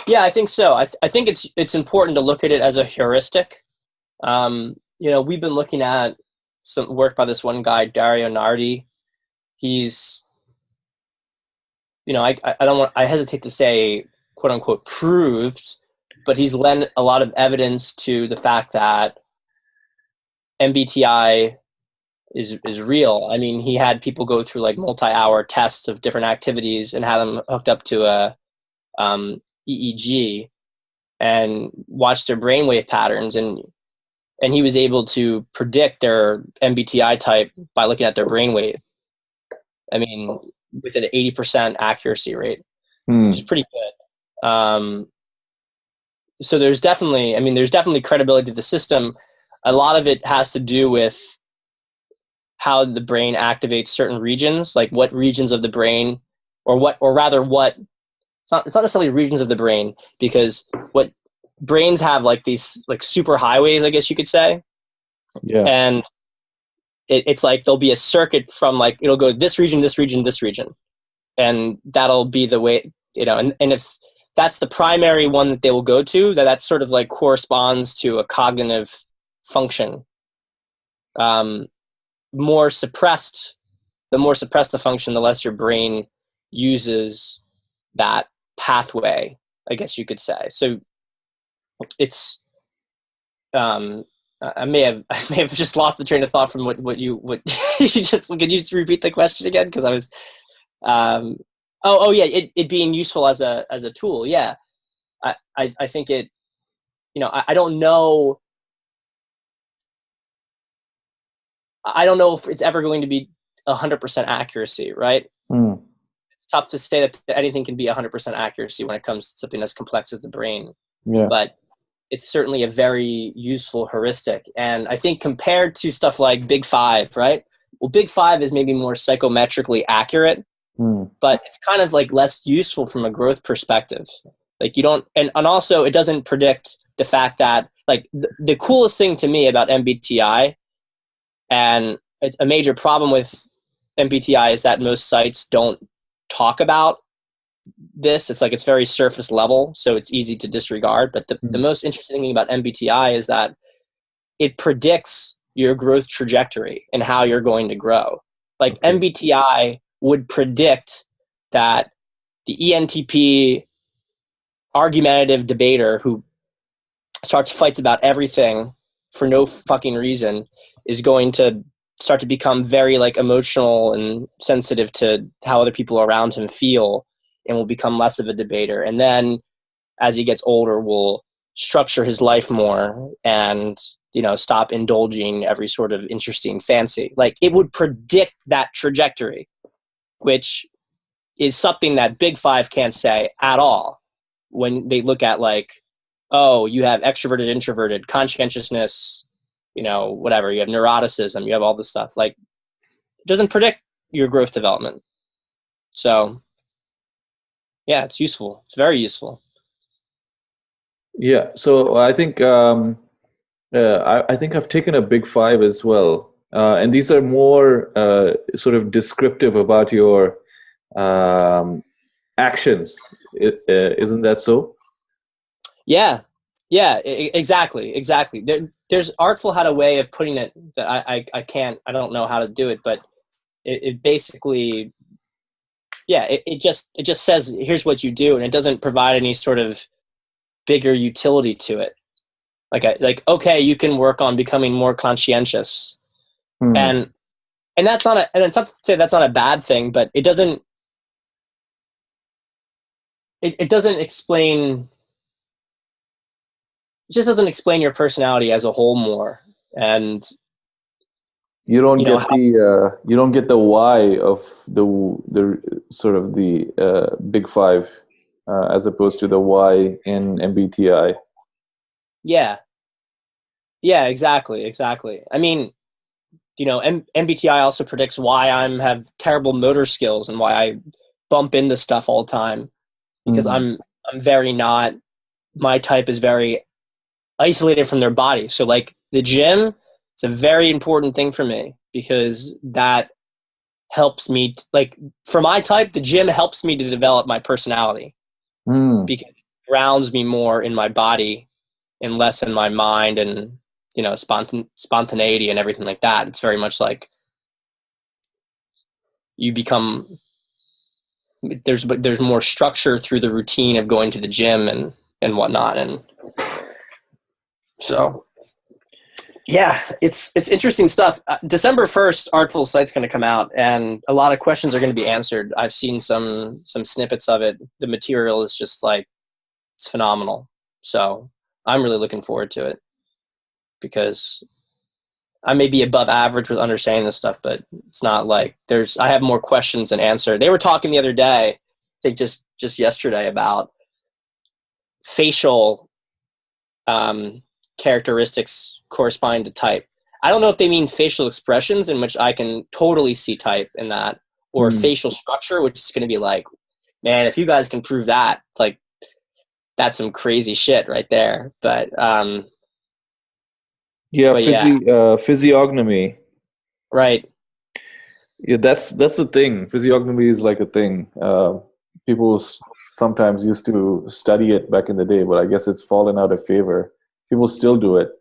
Yeah, I think so. I think it's important to look at it as a heuristic. We've been looking at some work by this one guy, Dario Nardi. He's, I hesitate to say quote unquote proved, but he's lent a lot of evidence to the fact that MBTI is real. I mean, he had people go through like multi-hour tests of different activities and had them hooked up to a EEG and watch their brainwave patterns, and he was able to predict their MBTI type by looking at their brainwave. I mean, with an 80% accuracy rate, which is pretty good. So there's definitely credibility to the system. A lot of it has to do with how the brain activates certain regions, like what regions of the brain, it's not necessarily regions of the brain, because what brains have like these like super highways, I guess you could say. Yeah. And it's like there'll be a circuit from like, it'll go this region, this region, this region. And that'll be the way, and if that's the primary one that they will go to, that sort of like corresponds to a cognitive function. The more suppressed the function, the less your brain uses that pathway, I guess you could say. So it's I may have just lost the train of thought from what you just, could you just repeat the question again? Because I was it being useful as a tool. Yeah, I think it, I don't know if it's ever going to be 100% accuracy, right? It's tough to say that anything can be 100% accuracy when it comes to something as complex as the brain. Yeah. But it's certainly a very useful heuristic. And I think compared to stuff like Big Five, right? Well, Big Five is maybe more psychometrically accurate, but it's kind of like less useful from a growth perspective. Like, you don't, and also it doesn't predict the fact that, like, the coolest thing to me about MBTI, and it's a major problem with MBTI, is that most sites don't talk about this. It's like, it's very surface level, so it's easy to disregard. But the most interesting thing about MBTI is that it predicts your growth trajectory and how you're going to grow. Like, MBTI would predict that the ENTP argumentative debater who starts fights about everything for no fucking reason is going to start to become very like emotional and sensitive to how other people around him feel, and will become less of a debater. And then as he gets older, will structure his life more and, stop indulging every sort of interesting fancy. Like, it would predict that trajectory, which is something that Big Five can't say at all when they look at, like, oh, you have extroverted, introverted, conscientiousness, whatever. You have neuroticism. You have all this stuff. Like, it doesn't predict your growth development. So, yeah, it's useful. It's very useful. Yeah. So I think I think I've taken a Big Five as well, and these are more sort of descriptive about your actions. Isn't that so? Yeah, exactly. There's Artful had a way of putting it that I don't know how to do it, but it basically, it just says, here's what you do, and it doesn't provide any sort of bigger utility to it. Like, okay, you can work on becoming more conscientious, and that's not and it's not to say that's not a bad thing, but it doesn't explain. It just doesn't explain your personality as a whole more, and you don't get the why of the sort of the Big Five as opposed to the why in MBTI. Yeah, exactly. I mean, MBTI also predicts why I have terrible motor skills and why I bump into stuff all the time, because I'm very not. My type is very isolated from their body. So, like, the gym, it's a very important thing for me, because that helps me. Like, for my type, the gym helps me to develop my personality, because it grounds me more in my body and less in my mind and spontaneity and everything like that. It's very much like you become. There's more structure through the routine of going to the gym and whatnot, and so, yeah, it's interesting stuff. December 1st, Artful site's going to come out, and a lot of questions are going to be answered. I've seen some snippets of it. The material is just like, it's phenomenal. So I'm really looking forward to it, because I may be above average with understanding this stuff, but it's not like I have more questions than answer. They were talking the other day, I think just yesterday, about facial characteristics corresponding to type. I don't know if they mean facial expressions, in which I can totally see type in that, or facial structure, which is going to be like, man, if you guys can prove that, like, that's some crazy shit right there. But physiognomy. Right. Yeah, that's the thing. Physiognomy is like a thing. People sometimes used to study it back in the day, but I guess it's fallen out of favor. People still do it.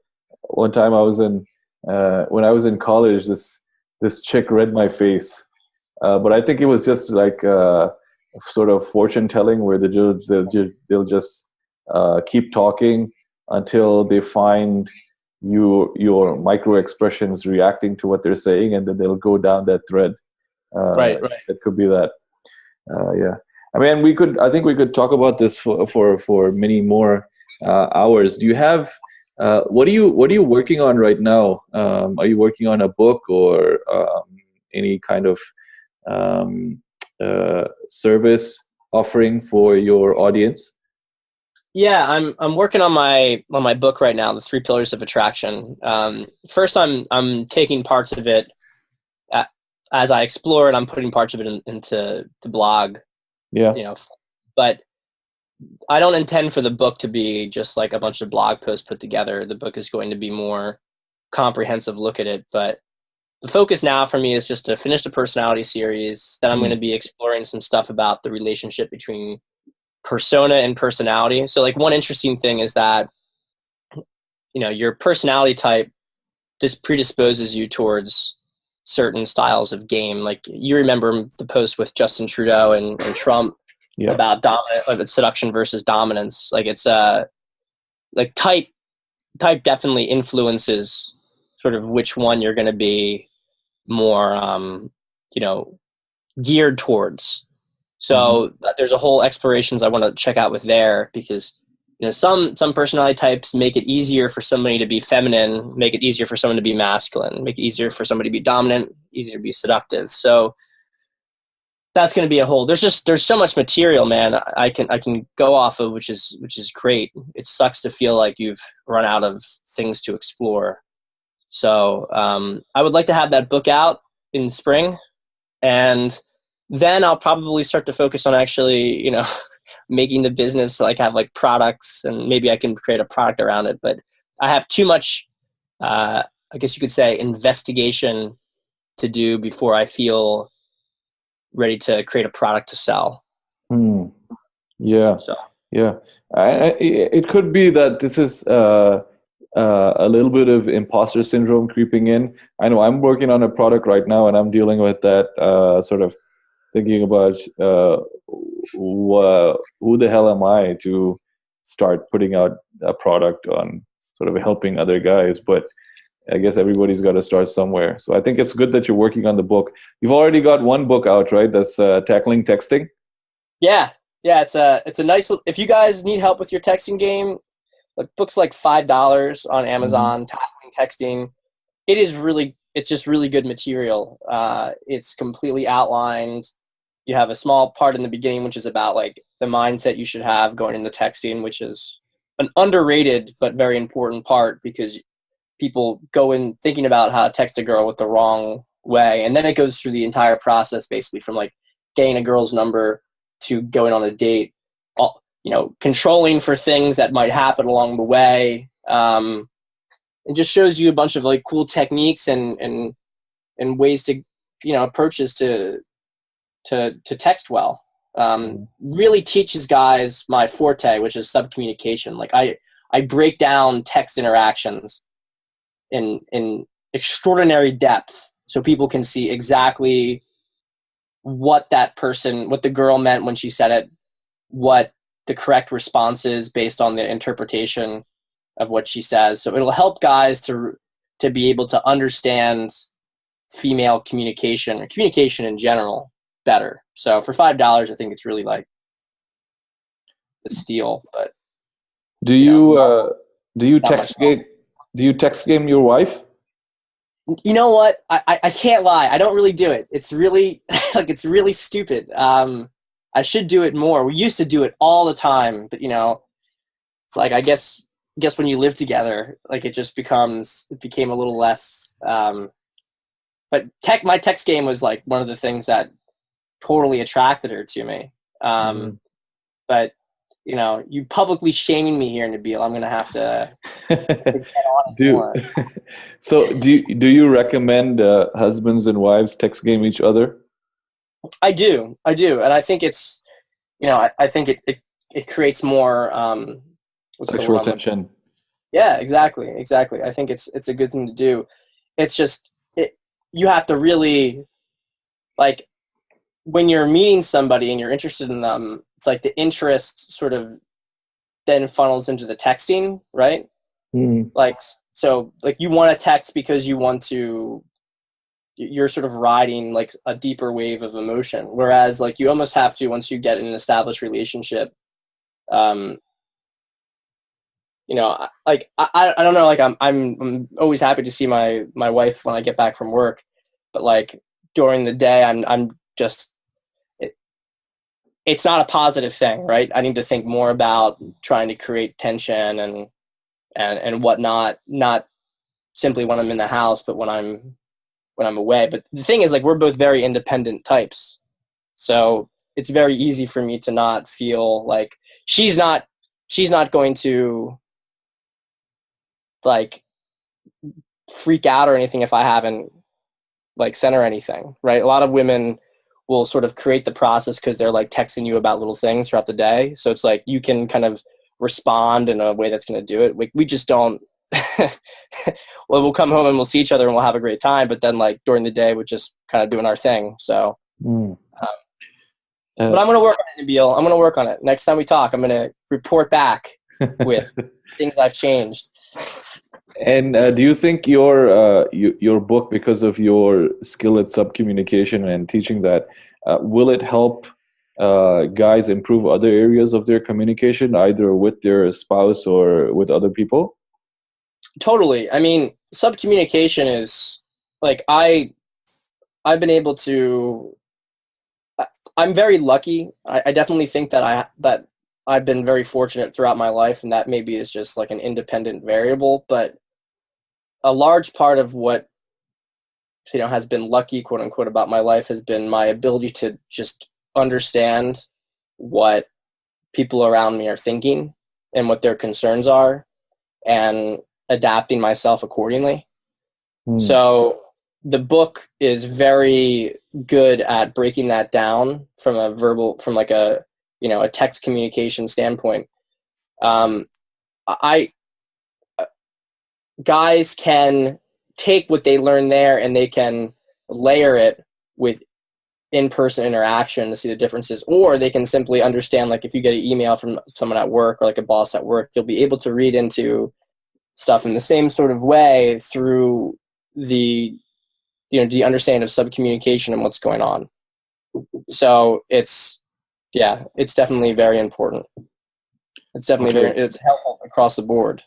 One time when I was in college, this chick read my face, but I think it was just like sort of fortune telling, where they'll just keep talking until they find your micro expressions reacting to what they're saying, and then they'll go down that thread. Right. It could be that. Yeah. I mean, I think we could talk about this for many more hours. Do you have what are you working on right now? Are you working on a book or any kind of service offering for your audience? Yeah, I'm working on my book right now, The Three Pillars of Attraction. First, I'm taking parts of it as I explore it. I'm putting parts of it into the blog. Yeah. But I don't intend for the book to be just like a bunch of blog posts put together. The book is going to be more comprehensive look at it. But the focus now for me is just to finish the personality series. Then I'm going to be exploring some stuff about the relationship between persona and personality. So, like, one interesting thing is that, your personality type just predisposes you towards certain styles of game. Like, you remember the post with Justin Trudeau and Trump about seduction versus dominance. Like, it's like type definitely influences sort of which one you're going to be more geared towards. So there's a whole explorations I want to check out with there, because some personality types make it easier for somebody to be feminine, make it easier for someone to be masculine, make it easier for somebody to be dominant, easier to be seductive. So that's going to be a whole, there's so much material, man, I can go off of, which is great. It sucks to feel like you've run out of things to explore. So I would like to have that book out in spring, and then I'll probably start to focus on actually, making the business, like have like products, and maybe I can create a product around it. But I have too much, I guess you could say, investigation to do before I feel ready to create a product to sell. Yeah. So Yeah. It could be that this is a little bit of imposter syndrome creeping in. I know I'm working on a product right now, and I'm dealing with that, sort of thinking about who the hell am I to start putting out a product on sort of helping other guys. But I guess everybody's got to start somewhere. So I think it's good that you're working on the book. You've already got one book out, right? That's tackling texting. Yeah. It's a nice. If you guys need help with your texting game, like books like $5 on Amazon, tackling texting. It's just really good material. It's completely outlined. You have a small part in the beginning, which is about like the mindset you should have going into texting, which is an underrated but very important part, because people go in thinking about how to text a girl with the wrong way. And then it goes through the entire process, basically from like getting a girl's number to going on a date, controlling for things that might happen along the way. It just shows you a bunch of like cool techniques and ways to, approaches to text well. Really teaches guys my forte, which is subcommunication. Like I break down text interactions in extraordinary depth, so people can see exactly what the girl meant when she said it, what the correct response is based on the interpretation of what she says. So it'll help guys to be able to understand female communication, or communication in general, better. So for $5, I think it's really like a steal. But do you text game your wife? You know what? I can't lie. I don't really do it. It's really it's really stupid. I should do it more. We used to do it all the time, but it's like I guess when you live together, like it became a little less. But my text game was like one of the things that totally attracted her to me. But you publicly shaming me here, Nabeel. I'm gonna have to get on it more. So do you recommend husbands and wives text game each other? I do, and I think it's, I think it creates more sexual tension. Yeah, exactly. I think it's a good thing to do. It's just you have to really, like, when you're meeting somebody and you're interested in them, it's like the interest sort of then funnels into the texting, right? Like, so like you want to text because you're sort of riding like a deeper wave of emotion. Whereas like you almost have to, once you get in an established relationship, like I don't know, like I'm always happy to see my wife when I get back from work, but like during the day, I'm just, it's not a positive thing, right? I need to think more about trying to create tension and whatnot, not simply when I'm in the house, but when I'm away. But the thing is, like, we're both very independent types, so it's very easy for me to not feel like she's not going to like freak out or anything if I haven't like sent her anything, right? A lot of women will sort of create the process because they're like texting you about little things throughout the day. So it's like you can kind of respond in a way that's going to do it. We just don't. Well, we'll come home and we'll see each other and we'll have a great time. But then like during the day, we're just kind of doing our thing. So, but I'm going to work on it, Nabeel. I'm going to work on it. Next time we talk, I'm going to report back with things I've changed. And do you think your book, because of your skill at subcommunication and teaching that, will it help guys improve other areas of their communication, either with their spouse or with other people? Totally. I mean, subcommunication is like I've been able to. I'm very lucky. I definitely think that I've been very fortunate throughout my life, and that maybe is just like an independent variable. But a large part of what has been lucky, quote unquote, about my life has been my ability to just understand what people around me are thinking and what their concerns are, and adapting myself accordingly. So the book is very good at breaking that down from like a text communication standpoint. Guys can take what they learn there and they can layer it with in-person interaction to see the differences, or they can simply understand, like if you get an email from someone at work or like a boss at work, you'll be able to read into stuff in the same sort of way through the understanding of subcommunication and what's going on. So it's definitely very important. It's definitely it's helpful across the board.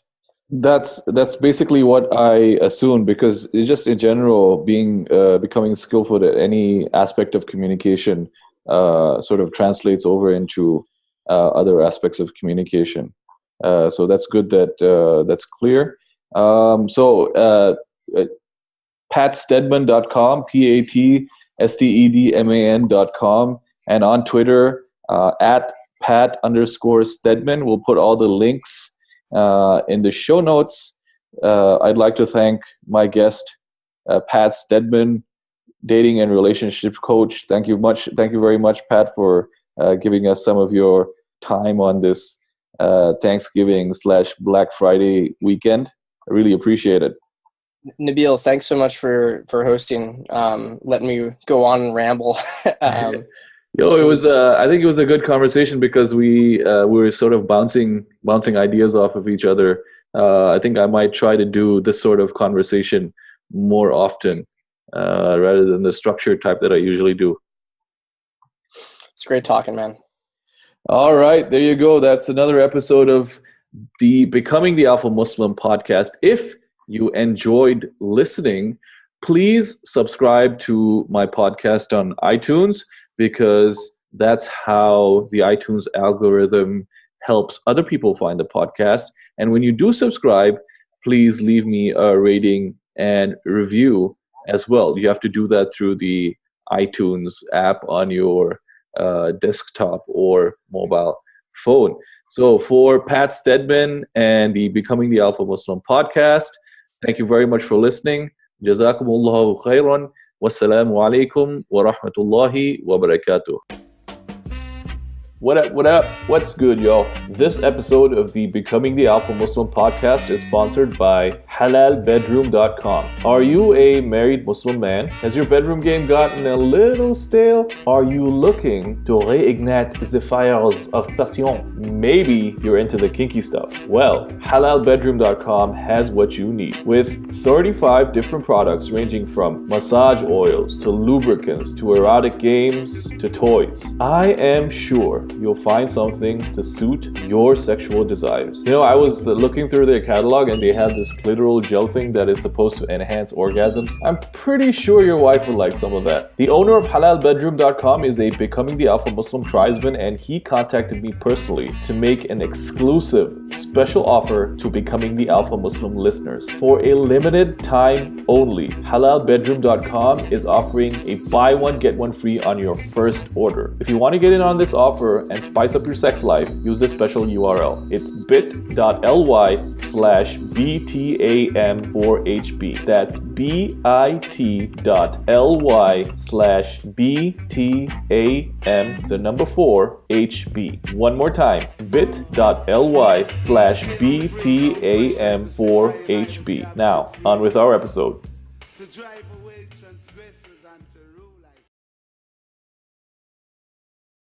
That's basically what I assumed, because it's just in general becoming skillful at any aspect of communication sort of translates over into other aspects of communication. So that's good that that's clear. PatStedman.com, PatStedman.com, and on Twitter at Pat_Stedman. We'll put all the links in the show notes. I'd like to thank my guest, Pat Stedman, dating and relationship coach. Thank you very much, Pat, for giving us some of your time on this Thanksgiving/Black Friday weekend. I really appreciate it. Nabeel, thanks so much for hosting, letting me go on and ramble. It was. I think it was a good conversation because we were sort of bouncing ideas off of each other. I think I might try to do this sort of conversation more often, rather than the structured type that I usually do. It's great talking, man. All right, there you go. That's another episode of the Becoming the Alpha Muslim podcast. If you enjoyed listening, please subscribe to my podcast on iTunes, because that's how the iTunes algorithm helps other people find the podcast. And when you do subscribe, please leave me a rating and review as well. You have to do that through the iTunes app on your desktop or mobile phone. So for Pat Stedman and the Becoming the Alpha Muslim podcast, thank you very much for listening. Jazakumullahu khairan. Wassalamu alaikum wa rahmatullahi wa barakatuh. What up? What's good, y'all? This episode of the Becoming the Alpha Muslim podcast is sponsored by halalbedroom.com. Are you a married Muslim man? Has your bedroom game gotten a little stale? Are you looking to reignite the fires of passion? Maybe you're into the kinky stuff. Well, halalbedroom.com has what you need. With 35 different products ranging from massage oils to lubricants to erotic games to toys, I am sure you'll find something to suit your sexual desires. I was looking through their catalog and they had this clitoral gel thing that is supposed to enhance orgasms. I'm pretty sure your wife would like some of that. The owner of halalbedroom.com is a Becoming the Alpha Muslim tribesman, and he contacted me personally to make an exclusive special offer to Becoming the Alpha Muslim listeners. For a limited time only, halalbedroom.com is offering a buy one get one free on your first order. If you want to get in on this offer and spice up your sex life, use this special URL. It's bit.ly/BTAM4HB. That's bit.ly/BTAM, the number 4, HB. One more time, bit.ly/BTAM4HB. Now, on with our episode.